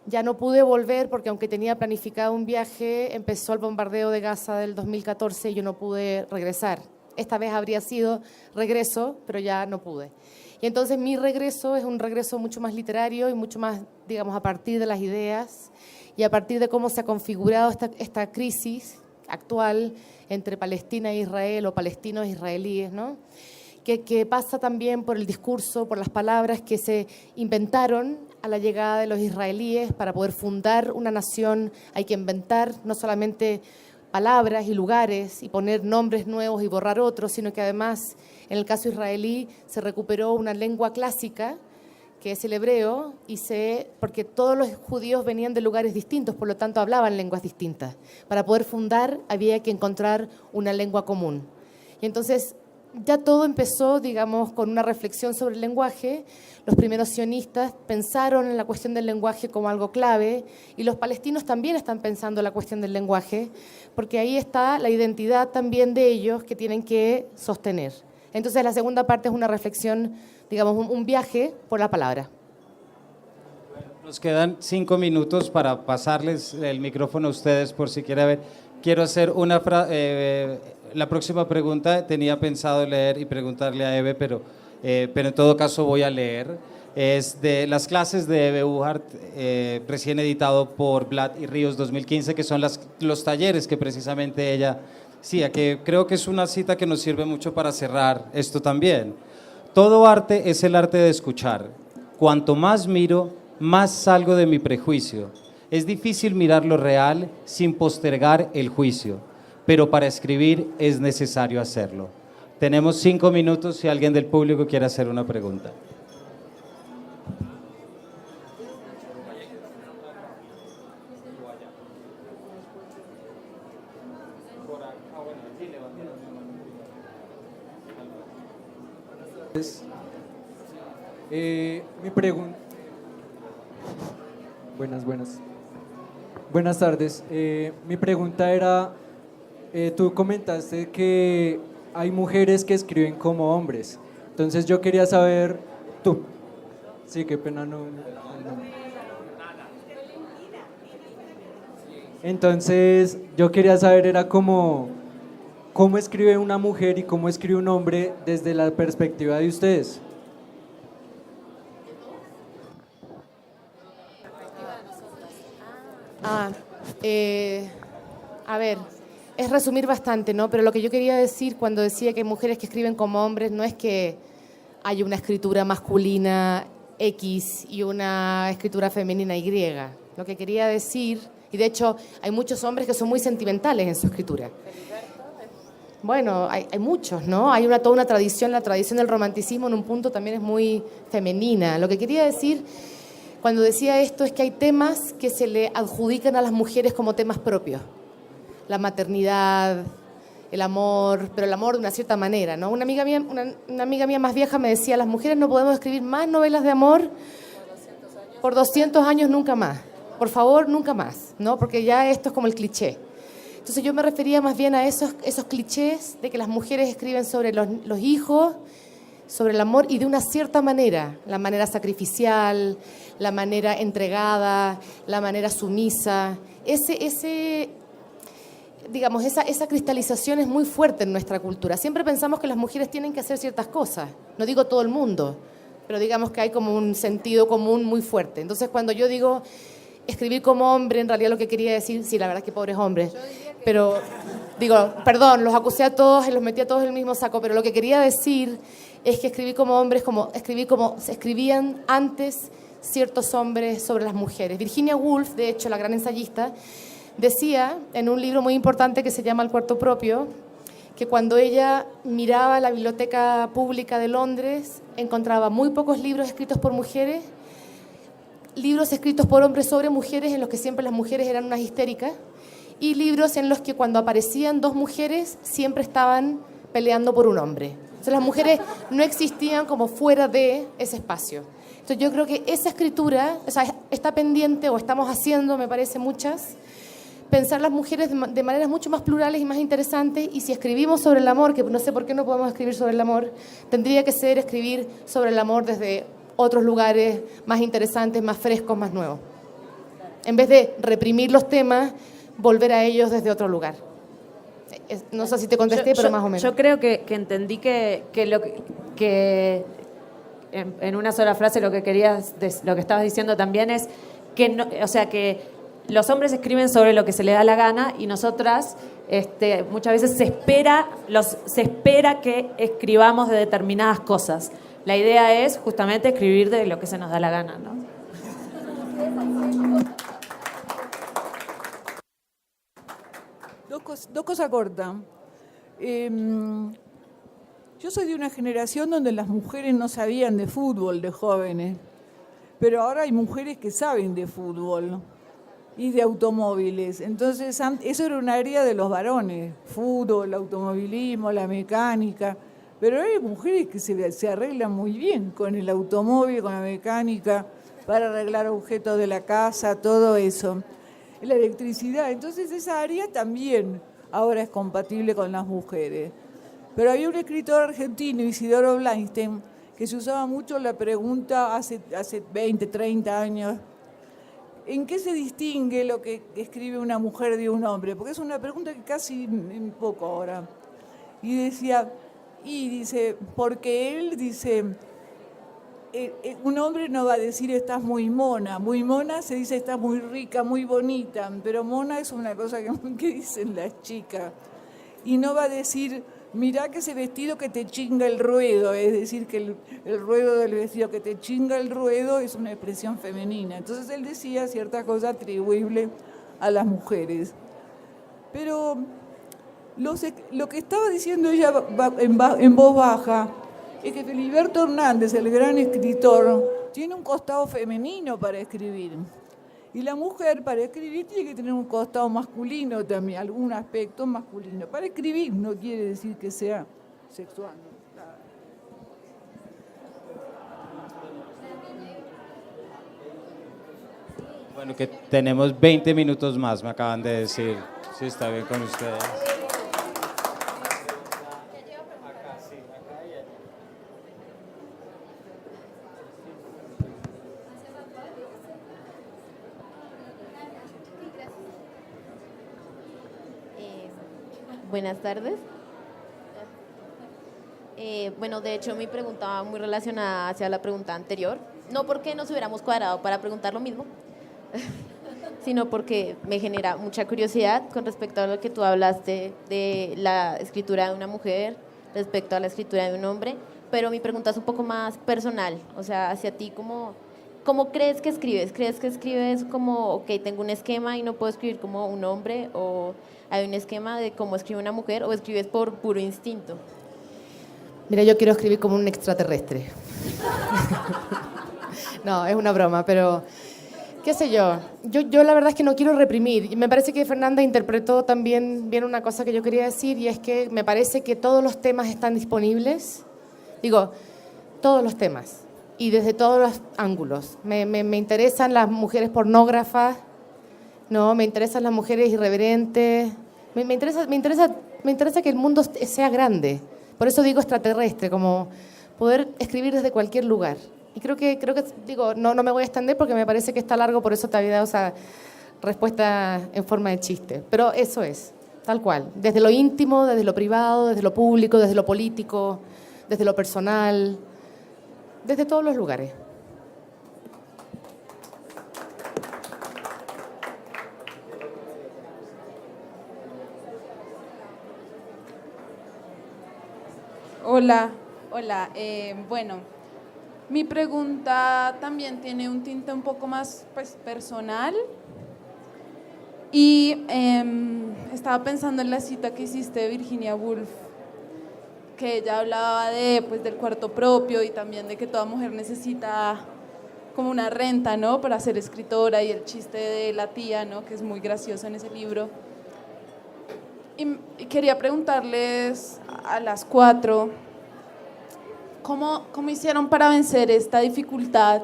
Ya no pude volver porque aunque tenía planificado un viaje, empezó el bombardeo de Gaza del 2014 y yo no pude regresar. Esta vez habría sido regreso, pero ya no pude. Y entonces mi regreso es un regreso mucho más literario y mucho más, digamos, a partir de las ideas y a partir de cómo se ha configurado esta crisis actual entre Palestina e Israel o palestinos e israelíes, ¿no? Que pasa también por el discurso, por las palabras que se inventaron a la llegada de los israelíes. Para poder fundar una nación hay que inventar no solamente palabras y lugares y poner nombres nuevos y borrar otros, sino que además, en el caso israelí, se recuperó una lengua clásica, que es el hebreo, porque todos los judíos venían de lugares distintos, por lo tanto hablaban lenguas distintas. Para poder fundar había que encontrar una lengua común. Y entonces ya todo empezó, digamos, con una reflexión sobre el lenguaje. Los primeros sionistas pensaron en la cuestión del lenguaje como algo clave y los palestinos también están pensando en la cuestión del lenguaje, porque ahí está la identidad también de ellos que tienen que sostener. Entonces la segunda parte es una reflexión, digamos, un viaje por la palabra. Nos quedan 5 minutos para pasarles el micrófono a ustedes por si quieren ver. Quiero hacer la próxima pregunta tenía pensado leer y preguntarle a Eve, pero en todo caso voy a leer. Es de las clases de Eve Uhart, recién editado por Vlad y Ríos 2015, que son los talleres que precisamente ella decía, que creo que es una cita que nos sirve mucho para cerrar esto también. Todo arte es el arte de escuchar. Cuanto más miro, más salgo de mi prejuicio. Es difícil mirar lo real sin postergar el juicio, pero para escribir es necesario hacerlo. Tenemos 5 minutos si alguien del público quiere hacer una pregunta. Mi pregunta... Buenas tardes. Mi pregunta era, tú comentaste que hay mujeres que escriben como hombres. Entonces yo quería saber, tú. Sí, qué pena no. Entonces yo quería saber era cómo escribe una mujer y cómo escribe un hombre desde la perspectiva de ustedes. A ver, es resumir bastante, ¿no? Pero lo que yo quería decir cuando decía que hay mujeres que escriben como hombres no es que hay una escritura masculina X y una escritura femenina Y. Lo que quería decir, y de hecho hay muchos hombres que son muy sentimentales en su escritura. Bueno, hay muchos, ¿no? Hay toda una tradición, la tradición del romanticismo en un punto también es muy femenina. Lo que quería decir Cuando decía esto es que hay temas que se le adjudican a las mujeres como temas propios. La maternidad, el amor, pero el amor de una cierta manera, ¿no? Una amiga mía más vieja me decía, las mujeres no podemos escribir más novelas de amor por 200 años nunca más. Por favor, nunca más, ¿no? Porque ya esto es como el cliché. Entonces yo me refería más bien a esos clichés de que las mujeres escriben sobre los hijos, sobre el amor y de una cierta manera, la manera sacrificial, la manera entregada, la manera sumisa. Digamos, esa cristalización es muy fuerte en nuestra cultura. Siempre pensamos que las mujeres tienen que hacer ciertas cosas. No digo todo el mundo, pero digamos que hay como un sentido común muy fuerte. Entonces, cuando yo digo escribir como hombre, en realidad lo que quería decir, sí, la verdad es que pobres hombres, pero digo, perdón, los acusé a todos y los metí a todos en el mismo saco, pero lo que quería decir es que escribir como hombres, escribir como se escribían antes ciertos hombres sobre las mujeres. Virginia Woolf, de hecho, la gran ensayista, decía en un libro muy importante que se llama El cuarto propio, que cuando ella miraba la biblioteca pública de Londres, encontraba muy pocos libros escritos por mujeres, libros escritos por hombres sobre mujeres, en los que siempre las mujeres eran unas histéricas, y libros en los que cuando aparecían dos mujeres siempre estaban peleando por un hombre. Entonces las mujeres no existían como fuera de ese espacio. Entonces yo creo que esa escritura, o sea, está pendiente, o estamos haciendo, me parece, muchas, pensar las mujeres de maneras mucho más plurales y más interesantes, y si escribimos sobre el amor, que no sé por qué no podemos escribir sobre el amor, tendría que ser escribir sobre el amor desde otros lugares más interesantes, más frescos, más nuevos. En vez de reprimir los temas, volver a ellos desde otro lugar. No sé si te contesté, pero más o menos. Yo creo que entendí que en una sola frase lo que estabas diciendo también es que no, o sea, que los hombres escriben sobre lo que se les da la gana y nosotras muchas veces se espera que escribamos de determinadas cosas. La idea es justamente escribir de lo que se nos da la gana, ¿no? Dos cosas cortas. Yo soy de una generación donde las mujeres no sabían de fútbol de jóvenes, pero ahora hay mujeres que saben de fútbol y de automóviles. Entonces, eso era un área de los varones, fútbol, automovilismo, la mecánica. Pero hay mujeres que se arreglan muy bien con el automóvil, con la mecánica, para arreglar objetos de la casa, todo eso. La electricidad. Entonces, esa área también ahora es compatible con las mujeres. Pero había un escritor argentino, Isidoro Blainstein, que se usaba mucho la pregunta hace 20, 30 años. ¿En qué se distingue lo que escribe una mujer de un hombre? Porque es una pregunta que casi en poco ahora. Y dice, porque él dice, un hombre no va a decir estás muy mona. Muy mona se dice estás muy rica, muy bonita. Pero mona es una cosa que dicen las chicas. Y no va a decir, mirá que ese vestido que te chinga el ruedo, es decir, que el ruedo del vestido que te chinga el ruedo es una expresión femenina. Entonces él decía ciertas cosas atribuibles a las mujeres. Pero lo que estaba diciendo ella en voz baja es que Filiberto Hernández, el gran escritor, tiene un costado femenino para escribir. Y la mujer para escribir tiene que tener un costado masculino también, algún aspecto masculino. Para escribir no quiere decir que sea sexual. Bueno, que tenemos 20 minutos más, me acaban de decir. Sí, está bien con ustedes. Buenas tardes. Bueno, de hecho mi pregunta va muy relacionada hacia la pregunta anterior. No porque nos hubiéramos cuadrado para preguntar lo mismo, sino porque me genera mucha curiosidad con respecto a lo que tú hablaste de la escritura de una mujer respecto a la escritura de un hombre, pero mi pregunta es un poco más personal, o sea, hacia ti, ¿cómo crees que escribes? ¿Crees que escribes como, ok, tengo un esquema y no puedo escribir como un hombre, o hay un esquema de cómo escribe una mujer, o escribes por puro instinto? Mira, yo quiero escribir como un extraterrestre. No, es una broma, pero qué sé yo. Yo la verdad es que no quiero reprimir. Y me parece que Fernanda interpretó también bien una cosa que yo quería decir, y es que me parece que todos los temas están disponibles. Digo, todos los temas y desde todos los ángulos. Me interesan las mujeres pornógrafas, ¿no? Me interesan las mujeres irreverentes. Me interesa que el mundo sea grande. Por eso digo extraterrestre, como poder escribir desde cualquier lugar. Y creo que digo, no me voy a extender porque me parece que está largo, por eso te había dado esa respuesta en forma de chiste. Pero eso es, tal cual. Desde lo íntimo, desde lo privado, desde lo público, desde lo político, desde lo personal, desde todos los lugares. Hola. Bueno, mi pregunta también tiene un tinte un poco más personal y estaba pensando en la cita que hiciste de Virginia Woolf, que ella hablaba del cuarto propio y también de que toda mujer necesita como una renta, ¿no?, para ser escritora, y el chiste de la tía, ¿no?, que es muy gracioso en ese libro. Y quería preguntarles a las 4, ¿cómo hicieron para vencer esta dificultad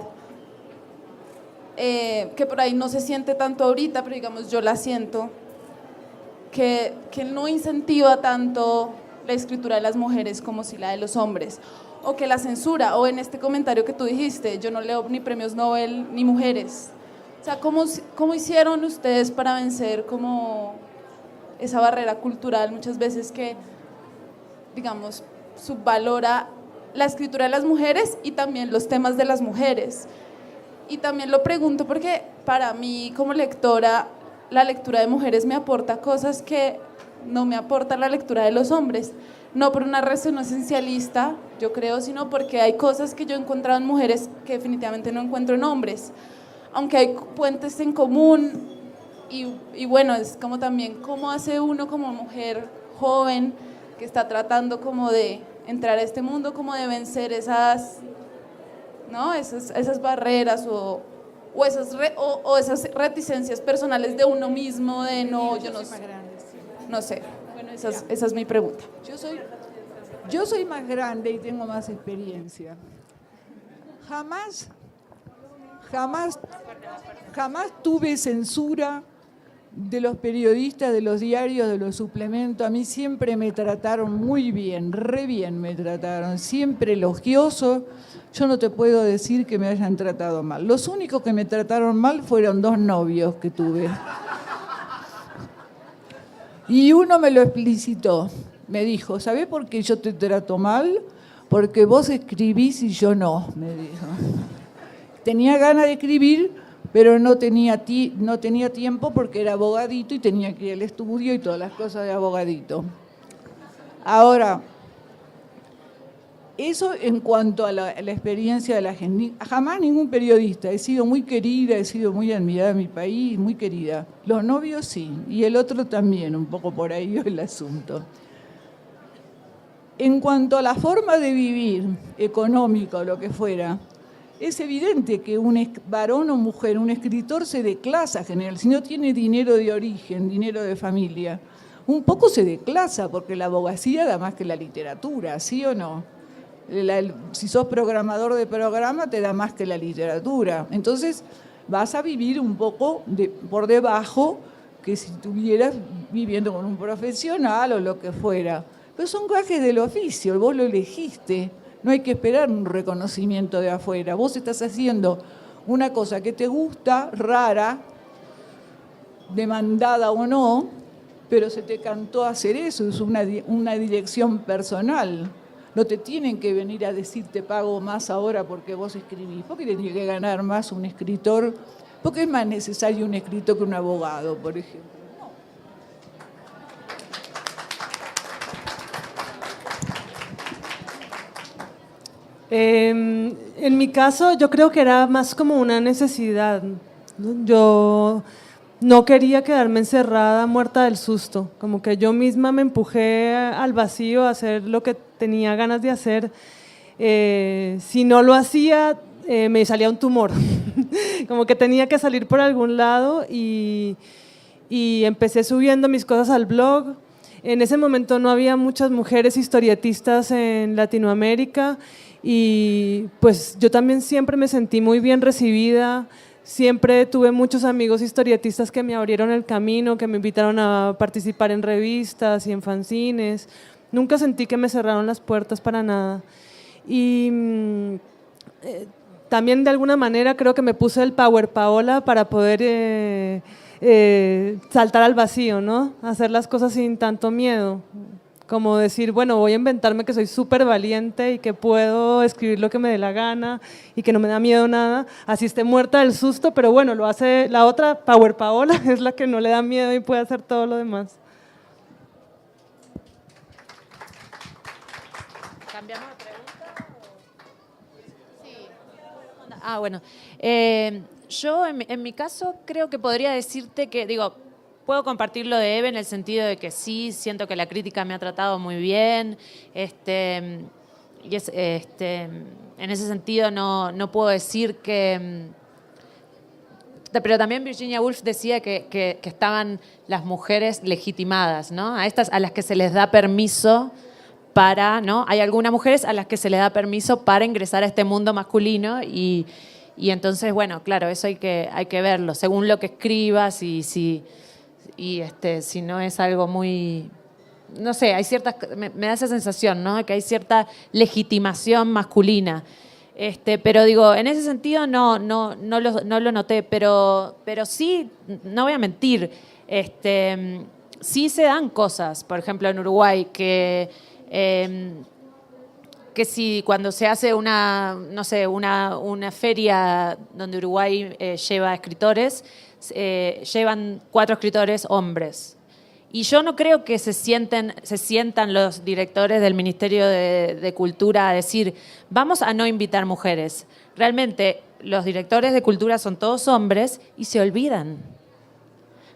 que por ahí no se siente tanto ahorita, pero digamos yo la siento, que no incentiva tanto la escritura de las mujeres como si la de los hombres, o que la censura, o en este comentario que tú dijiste, yo no leo ni premios Nobel ni mujeres? O sea, ¿cómo hicieron ustedes para vencer como esa barrera cultural muchas veces que, digamos, subvalora la escritura de las mujeres y también los temas de las mujeres? Y también lo pregunto porque para mí como lectora, la lectura de mujeres me aporta cosas que no me aporta la lectura de los hombres, no por una razón esencialista, yo creo, sino porque hay cosas que yo he encontrado en mujeres que definitivamente no encuentro en hombres, aunque hay puentes en común. Y bueno, es como también cómo hace uno como mujer joven que está tratando como de entrar a este mundo, como de vencer esas, ¿no?, esas barreras o esas reticencias personales de uno mismo, de no, yo no sé. Bueno, esa es mi pregunta. Yo soy más grande y tengo más experiencia. Jamás tuve censura de los periodistas, de los diarios, de los suplementos. A mí siempre me trataron muy bien, re bien me trataron, siempre elogioso. Yo no te puedo decir que me hayan tratado mal. Los únicos que me trataron mal fueron 2 novios que tuve. Y uno me lo explicitó. Me dijo, ¿sabés por qué yo te trato mal? Porque vos escribís y yo no, me dijo. Tenía ganas de escribir, pero no tenía tiempo porque era abogadito y tenía que ir al estudio y todas las cosas de abogadito. Ahora, eso en cuanto a la experiencia de la gente. Jamás ningún periodista. He sido muy querida, he sido muy admirada en mi país, muy querida. Los novios sí, y el otro también, un poco por ahí el asunto. En cuanto a la forma de vivir, económica o lo que fuera, es evidente que un varón o mujer, un escritor se declasa general, si no tiene dinero de origen, dinero de familia, un poco se declasa, porque la abogacía da más que la literatura, ¿sí o no? Si sos programador de programa, te da más que la literatura. Entonces, vas a vivir un poco por debajo que si estuvieras viviendo con un profesional o lo que fuera. Pero son gajes del oficio, vos lo elegiste. No hay que esperar un reconocimiento de afuera. Vos estás haciendo una cosa que te gusta, rara, demandada o no, pero se te cantó hacer eso, es una dirección personal. No te tienen que venir a decir te pago más ahora porque vos escribís. ¿Por qué tiene que ganar más un escritor? ¿Por qué es más necesario un escritor que un abogado, por ejemplo? En mi caso, yo creo que era más como una necesidad, ¿no? Yo no quería quedarme encerrada, muerta del susto. Como que yo misma me empujé al vacío a hacer lo que tenía ganas de hacer. Si no lo hacía, me salía un tumor. Como que tenía que salir por algún lado y empecé subiendo mis cosas al blog. En ese momento no había muchas mujeres historietistas en Latinoamérica y pues yo también siempre me sentí muy bien recibida. Siempre tuve muchos amigos historietistas que me abrieron el camino, que me invitaron a participar en revistas y en fanzines. Nunca sentí que me cerraron las puertas para nada. Y también de alguna manera creo que me puse el Power Paola para poder saltar al vacío, ¿no? Hacer las cosas sin tanto miedo. Como decir, bueno, voy a inventarme que soy súper valiente y que puedo escribir lo que me dé la gana y que no me da miedo nada. Así esté muerta del susto, pero bueno, lo hace la otra, Power Paola, es la que no le da miedo y puede hacer todo lo demás. ¿Cambiamos de pregunta? Sí. Bueno. Yo, en mi caso, creo que podría decirte que, digo, puedo compartir lo de Eve en el sentido de que sí, siento que la crítica me ha tratado muy bien, y en ese sentido no puedo decir que... Pero también Virginia Woolf decía que estaban las mujeres legitimadas, ¿no? A estas a las que se les da permiso para, ¿no? Hay algunas mujeres a las que se les da permiso para ingresar a este mundo masculino y entonces, bueno, claro, eso hay que verlo, según lo que escribas y si no es algo muy... No sé, hay ciertas... Me da esa sensación, ¿no? Que hay cierta legitimación masculina. Pero digo, en ese sentido no lo noté, pero sí, no voy a mentir, sí se dan cosas, por ejemplo, en Uruguay, que si cuando se hace una feria donde Uruguay lleva escritores, llevan 4 escritores hombres. Y yo no creo que se sientan los directores del Ministerio de Cultura a decir, vamos a no invitar mujeres. Realmente los directores de cultura son todos hombres y se olvidan.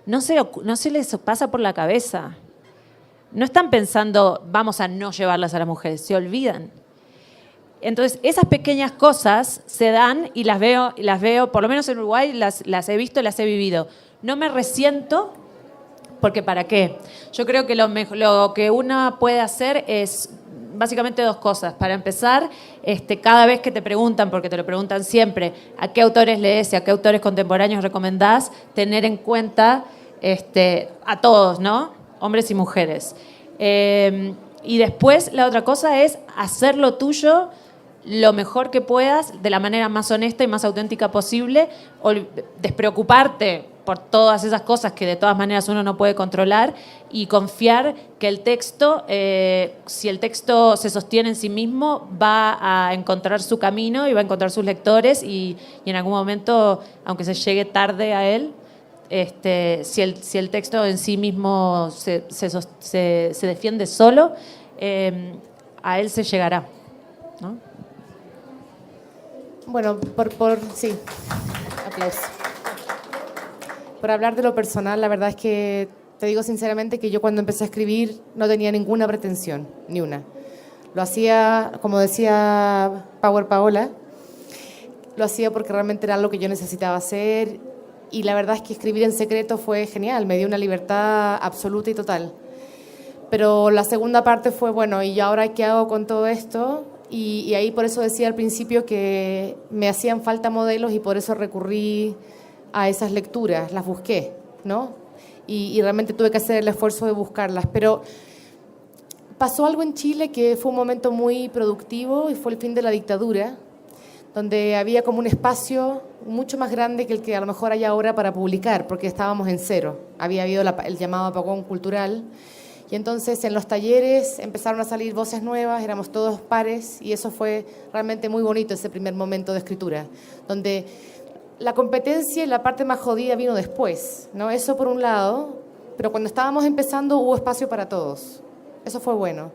No se les pasa por la cabeza. No están pensando, vamos a no llevarlas a las mujeres, se olvidan. Entonces, esas pequeñas cosas se dan y las veo, por lo menos en Uruguay, las he visto, las he vivido. No me resiento, porque ¿para qué? Yo creo que lo que uno puede hacer es básicamente 2 cosas. Para empezar, cada vez que te preguntan, porque te lo preguntan siempre, a qué autores lees y a qué autores contemporáneos recomendás, tener en cuenta a todos, ¿no? Hombres y mujeres. Y después, la otra cosa es hacer lo tuyo lo mejor que puedas, de la manera más honesta y más auténtica posible, despreocuparte por todas esas cosas que de todas maneras uno no puede controlar y confiar que el texto, si el texto se sostiene en sí mismo, va a encontrar su camino y va a encontrar sus lectores y en algún momento, aunque se llegue tarde a él, si el texto en sí mismo se defiende solo, a él se llegará, ¿no? Bueno, sí, aplausos. Por hablar de lo personal, la verdad es que te digo sinceramente que yo cuando empecé a escribir no tenía ninguna pretensión, ni una. Lo hacía, como decía Power Paola, lo hacía porque realmente era algo que yo necesitaba hacer y la verdad es que escribir en secreto fue genial, me dio una libertad absoluta y total. Pero la segunda parte fue, bueno, ¿y ahora qué hago con todo esto? Y ahí por eso decía al principio que me hacían falta modelos y por eso recurrí a esas lecturas, las busqué, ¿no? Y realmente tuve que hacer el esfuerzo de buscarlas. Pero pasó algo en Chile que fue un momento muy productivo y fue el fin de la dictadura, donde había como un espacio mucho más grande que el que a lo mejor hay ahora para publicar, porque estábamos en cero. Había habido el llamado apagón cultural. Y entonces en los talleres empezaron a salir voces nuevas, éramos todos pares y eso fue realmente muy bonito, ese primer momento de escritura, donde la competencia y la parte más jodida vino después, ¿no? Eso por un lado, pero cuando estábamos empezando hubo espacio para todos. Eso fue bueno.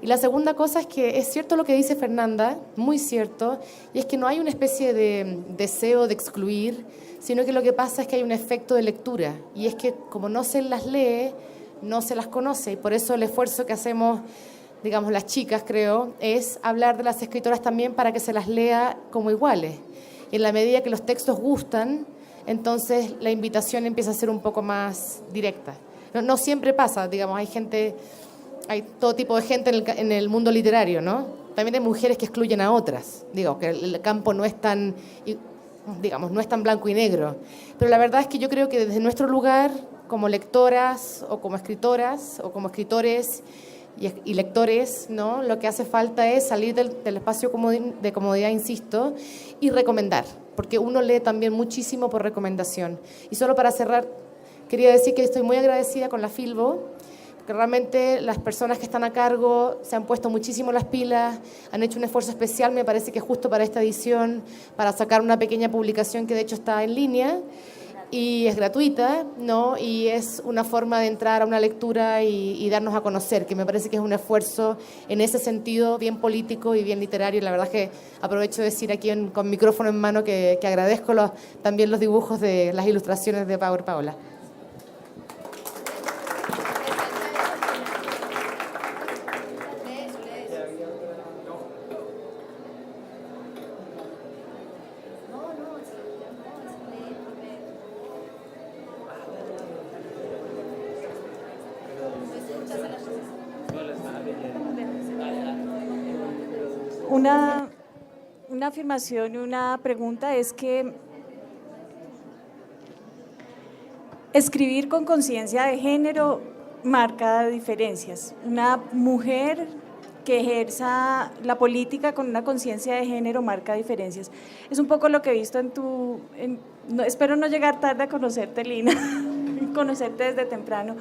Y la segunda cosa es que es cierto lo que dice Fernanda, muy cierto, y es que no hay una especie de deseo de excluir, sino que lo que pasa es que hay un efecto de lectura, y es que como no se las lee, no se las conoce, y por eso el esfuerzo que hacemos, digamos, las chicas, creo, es hablar de las escritoras también para que se las lea como iguales. Y en la medida que los textos gustan, entonces la invitación empieza a ser un poco más directa. No siempre pasa, digamos, hay todo tipo de gente en el mundo literario, ¿no? También hay mujeres que excluyen a otras, digo, que el campo no es tan, digamos, no es tan blanco y negro. Pero la verdad es que yo creo que desde nuestro lugar, como lectoras o como escritoras o como escritores y lectores, ¿no? Lo que hace falta es salir del espacio de comodidad, insisto, y recomendar, porque uno lee también muchísimo por recomendación. Y solo para cerrar, quería decir que estoy muy agradecida con la Filbo, porque realmente las personas que están a cargo se han puesto muchísimo las pilas, han hecho un esfuerzo especial, me parece que justo para esta edición, para sacar una pequeña publicación que de hecho está en línea y es gratuita, ¿no? Y es una forma de entrar a una lectura y darnos a conocer, que me parece que es un esfuerzo en ese sentido bien político y bien literario. La verdad es que aprovecho de decir aquí con micrófono en mano que agradezco también los dibujos de las ilustraciones de Power Paola. Una afirmación y una pregunta es que escribir con conciencia de género marca diferencias. Una mujer que ejerza la política con una conciencia de género marca diferencias. Es un poco lo que he visto espero no llegar tarde a conocerte, Lina, conocerte desde temprano,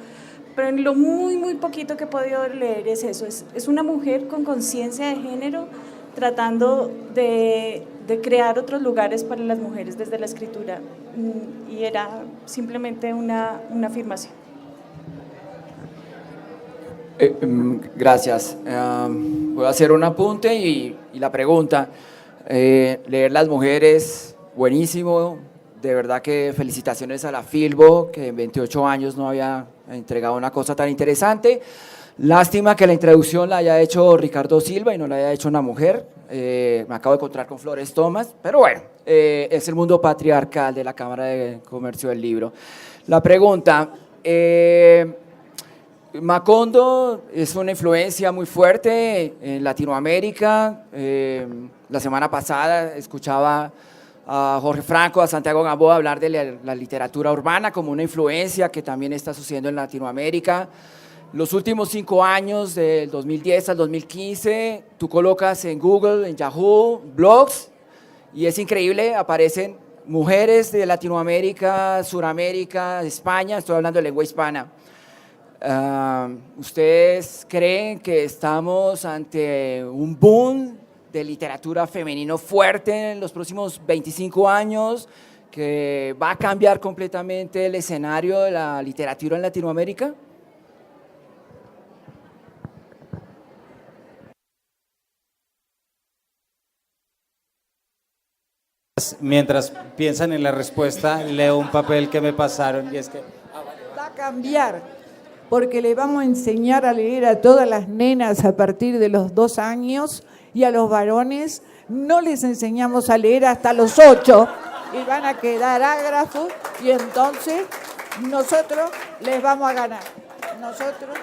pero en lo muy, muy poquito que he podido leer es eso, es una mujer con conciencia de género tratando de crear otros lugares para las mujeres desde la escritura, y era simplemente una afirmación. Gracias. Voy a hacer un apunte y la pregunta. Leer las mujeres, buenísimo. De verdad que felicitaciones a la Filbo, que en 28 años no había entregado una cosa tan interesante. Lástima que la introducción la haya hecho Ricardo Silva y no la haya hecho una mujer. Me acabo de encontrar con Flores Thomas, pero bueno, es el mundo patriarcal de la Cámara de Comercio del Libro. La pregunta, Macondo es una influencia muy fuerte en Latinoamérica. La semana pasada escuchaba a Jorge Franco, a Santiago Gamboa hablar de la literatura urbana como una influencia que también está sucediendo en Latinoamérica. Los últimos 5 años, del 2010 al 2015, tú colocas en Google, en Yahoo, blogs, y es increíble, aparecen mujeres de Latinoamérica, Suramérica, España, estoy hablando de lengua hispana. ¿Ustedes creen que estamos ante un boom de literatura femenino fuerte en los próximos 25 años, que va a cambiar completamente el escenario de la literatura en Latinoamérica? Mientras piensan en la respuesta, leo un papel que me pasaron y es que va a cambiar, porque le vamos a enseñar a leer a todas las nenas a partir de los 2 años y a los varones no les enseñamos a leer hasta los 8 y van a quedar ágrafos y entonces nosotros les vamos a ganar. Nosotros...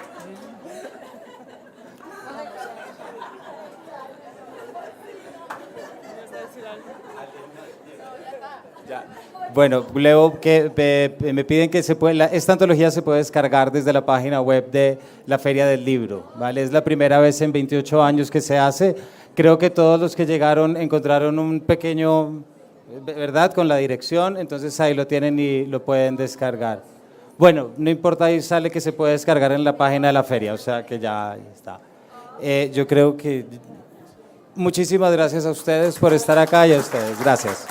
Bueno, leo que me piden que esta antología se puede descargar desde la página web de la Feria del Libro, ¿vale? Es la primera vez en 28 años que se hace. Creo que todos los que llegaron encontraron un pequeño, ¿verdad?, con la dirección, entonces ahí lo tienen y lo pueden descargar. Bueno, no importa, ahí sale que se puede descargar en la página de la feria, o sea que ya está. Yo creo que muchísimas gracias a ustedes por estar acá y a ustedes. Gracias.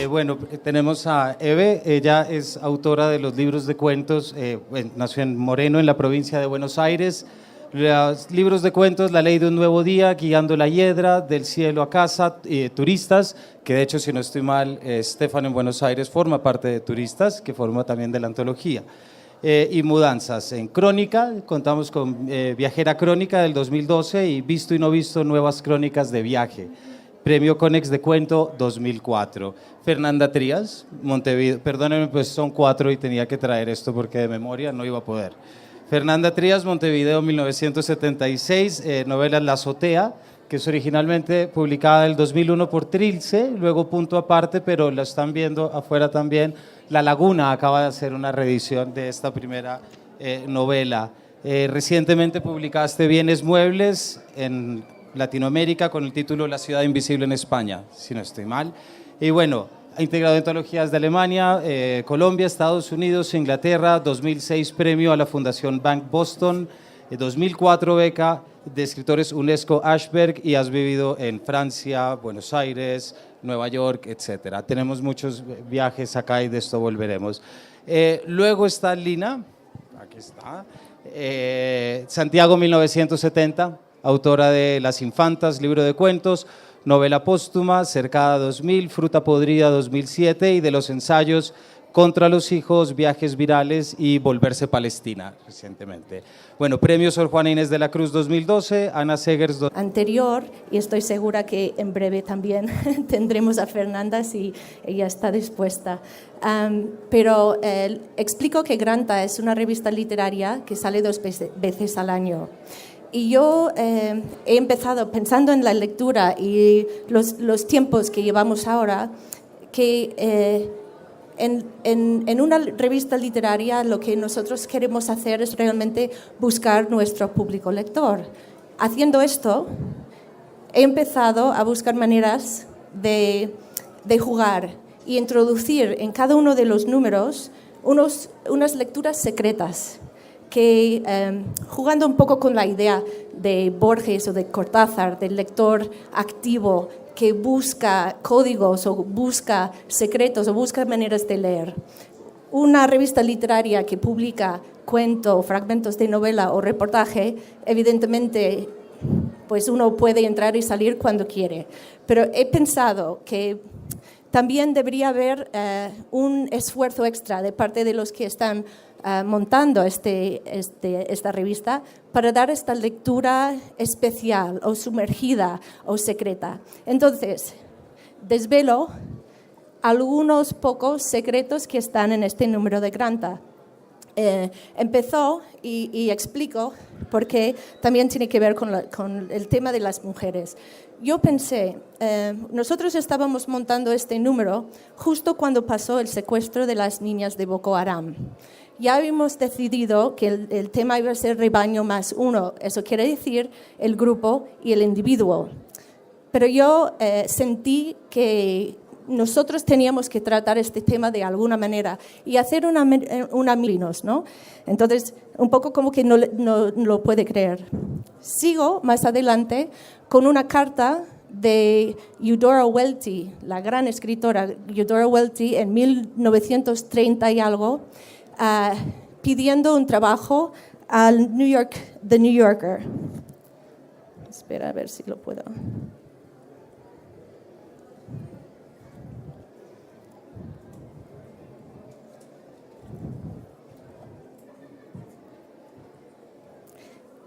Bueno, tenemos a Eve, ella es autora de los libros de cuentos, nació en Moreno, en la provincia de Buenos Aires. Los libros de cuentos, La ley de un nuevo día, Guiando la hiedra, Del cielo a casa, Turistas, que de hecho, si no estoy mal, Estefano en Buenos Aires forma parte de Turistas, que forma también de la antología. Y Mudanzas. En Crónica, contamos con Viajera Crónica del 2012 y Visto y no visto, nuevas crónicas de viaje. Premio Conex de Cuento 2004. Fernanda Trías, Montevideo. Perdónenme, pues son 4 y tenía que traer esto porque de memoria no iba a poder. Fernanda Trías, Montevideo, 1976, novela La azotea, que es originalmente publicada en el 2001 por Trilce, luego Punto Aparte, pero la están viendo afuera también. La Laguna acaba de hacer una reedición de esta primera novela. Recientemente publicaste Bienes Muebles en Latinoamérica con el título La ciudad invisible en España, si no estoy mal. Y bueno, ha integrado antologías de Alemania, Colombia, Estados Unidos, Inglaterra, 2006 premio a la Fundación Bank Boston, 2004 beca de escritores UNESCO Ashberg y has vivido en Francia, Buenos Aires, Nueva York, etc. Tenemos muchos viajes acá y de esto volveremos. Luego está Lina, aquí está, Santiago 1970, autora de Las Infantas, libro de cuentos, novela póstuma, Cercada 2000, Fruta podrida 2007 y de los ensayos Contra los hijos, Viajes virales y Volverse Palestina recientemente. Bueno, premio Sor Juana Inés de la Cruz 2012, Ana Segers anterior, y estoy segura que en breve también tendremos a Fernanda si ella está dispuesta. Pero explico que Granta es una revista literaria que sale 2 veces al año. Y yo he empezado pensando en la lectura y los tiempos que llevamos ahora, que en una revista literaria lo que nosotros queremos hacer es realmente buscar nuestro público lector. Haciendo esto, he empezado a buscar maneras de jugar y introducir en cada uno de los números unas lecturas secretas, que jugando un poco con la idea de Borges o de Cortázar, del lector activo que busca códigos o busca secretos o busca maneras de leer. Una revista literaria que publica cuento, fragmentos de novela o reportaje, evidentemente pues uno puede entrar y salir cuando quiere, pero he pensado que también debería haber un esfuerzo extra de parte de los que están montando esta revista para dar esta lectura especial o sumergida o secreta. Entonces, desvelo algunos pocos secretos que están en este número de Granta. Empezó y explico porque también tiene que ver con el tema de las mujeres. Yo pensé, nosotros estábamos montando este número justo cuando pasó el secuestro de las niñas de Boko Haram. Ya habíamos decidido que el tema iba a ser rebaño más uno, eso quiere decir el grupo y el individuo. Pero yo sentí que nosotros teníamos que tratar este tema de alguna manera y hacer una ¿no? Entonces, un poco como que no lo puede creer. Sigo más adelante con una carta de Eudora Welty, la gran escritora Eudora Welty, en 1930 y algo, pidiendo un trabajo al The New Yorker. Espera a ver si lo puedo.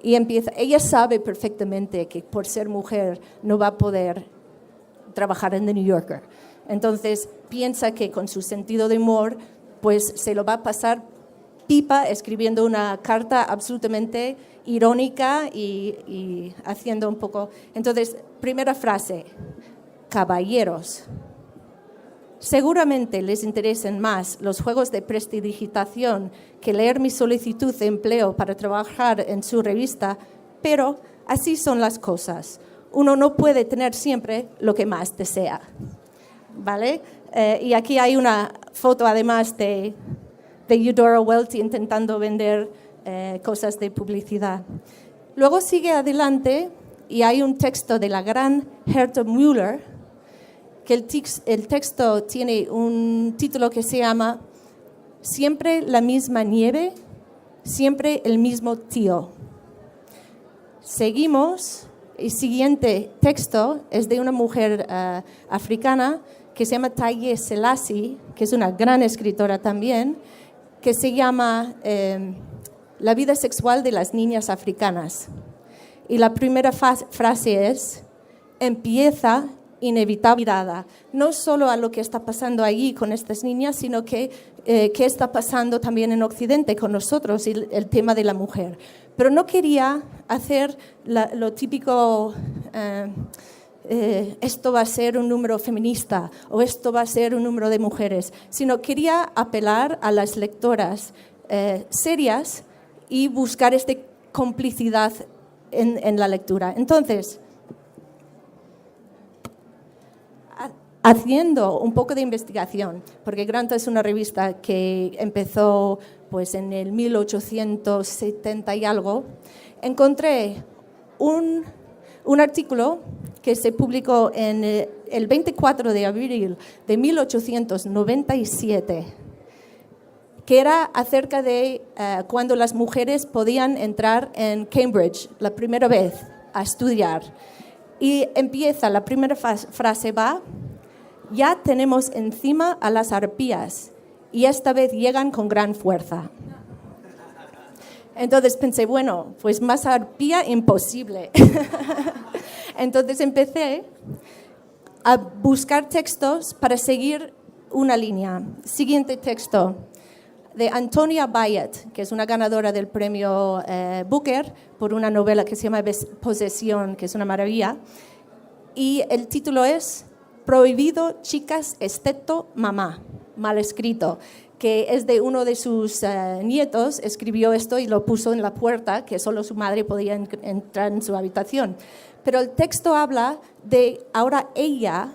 Y ella sabe perfectamente que por ser mujer no va a poder trabajar en The New Yorker. Entonces piensa que con su sentido de humor pues se lo va a pasar pipa escribiendo una carta absolutamente irónica y haciendo un poco... Entonces, primera frase, caballeros, seguramente les interesen más los juegos de prestidigitación que leer mi solicitud de empleo para trabajar en su revista, pero así son las cosas. Uno no puede tener siempre lo que más desea, ¿vale? Y aquí hay una foto además de Eudora Welty intentando vender cosas de publicidad. Luego sigue adelante y hay un texto de la gran Herta Müller que el texto tiene un título que se llama Siempre la misma nieve, siempre el mismo tío. Seguimos, el siguiente texto es de una mujer africana que se llama Taye Selassie, que es una gran escritora también, que se llama La vida sexual de las niñas africanas. Y la primera frase es, empieza inevitable mirada, no solo a lo que está pasando allí con estas niñas, sino que qué está pasando también en Occidente con nosotros y el tema de la mujer. Pero no quería hacer lo típico, esto va a ser un número feminista o esto va a ser un número de mujeres, sino quería apelar a las lectoras serias y buscar esta complicidad en la lectura. Entonces, haciendo un poco de investigación, porque Granta es una revista que empezó pues, en el 1870 y algo, encontré un artículo que se publicó en el 24 de abril de 1897, que era acerca de cuando las mujeres podían entrar en Cambridge la primera vez a estudiar. Y empieza, la primera frase va, ya tenemos encima a las arpías y esta vez llegan con gran fuerza. Entonces pensé, bueno, pues más arpía imposible. Entonces empecé a buscar textos para seguir una línea. Siguiente texto, de Antonia Bayet, que es una ganadora del premio Booker por una novela que se llama Posesión, que es una maravilla. Y el título es Prohibido, chicas, excepto mamá, mal escrito, que es de uno de sus nietos, escribió esto y lo puso en la puerta, que solo su madre podía entrar en su habitación. Pero el texto habla de ahora ella,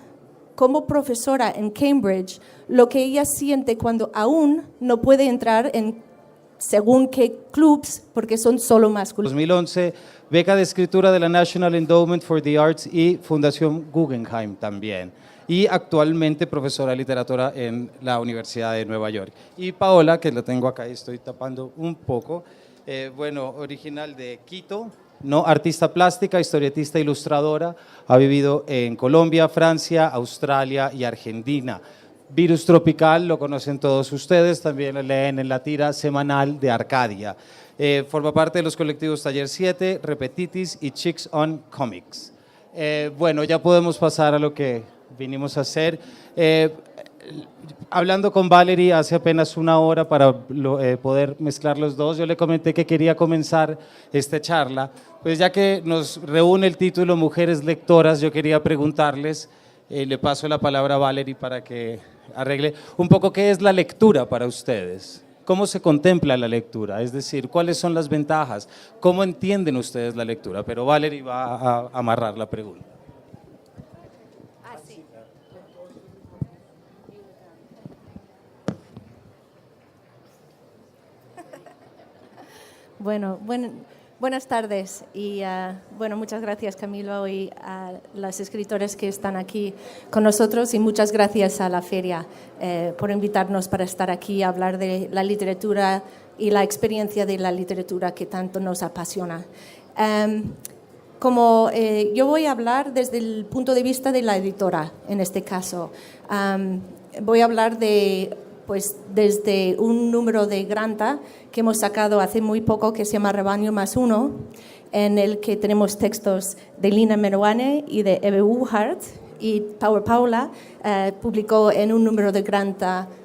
como profesora en Cambridge, lo que ella siente cuando aún no puede entrar en según qué clubs, porque son solo masculinos. 2011, beca de escritura de la National Endowment for the Arts y Fundación Guggenheim también. Y actualmente profesora de literatura en la Universidad de Nueva York. Y Paola, que la tengo acá y estoy tapando un poco, original de Quito, ¿no? Artista plástica, historietista, ilustradora, ha vivido en Colombia, Francia, Australia y Argentina. Virus Tropical, lo conocen todos ustedes, también lo leen en la tira semanal de Arcadia. Forma parte de los colectivos Taller 7, Repetitis y Chicks on Comics. Ya podemos pasar a lo que vinimos a hacer. Hablando con Valerie hace apenas una hora para poder mezclar los dos, yo le comenté que quería comenzar esta charla, pues ya que nos reúne el título Mujeres Lectoras, yo quería preguntarles, le paso la palabra a Valerie para que arregle un poco qué es la lectura para ustedes. ¿Cómo se contempla la lectura? Es decir, ¿cuáles son las ventajas? ¿Cómo entienden ustedes la lectura? Pero Valerie va a amarrar la pregunta. Buenas tardes y muchas gracias Camilo y a las escritoras que están aquí con nosotros y muchas gracias a la feria por invitarnos para estar aquí a hablar de la literatura y la experiencia de la literatura que tanto nos apasiona. Yo voy a hablar desde el punto de vista de la editora en este caso. Voy a hablar desde un número de Granta que hemos sacado hace muy poco que se llama Rebaño más uno, en el que tenemos textos de Lina Meruane y de Eve Uhart, y Paula publicó en un número de Granta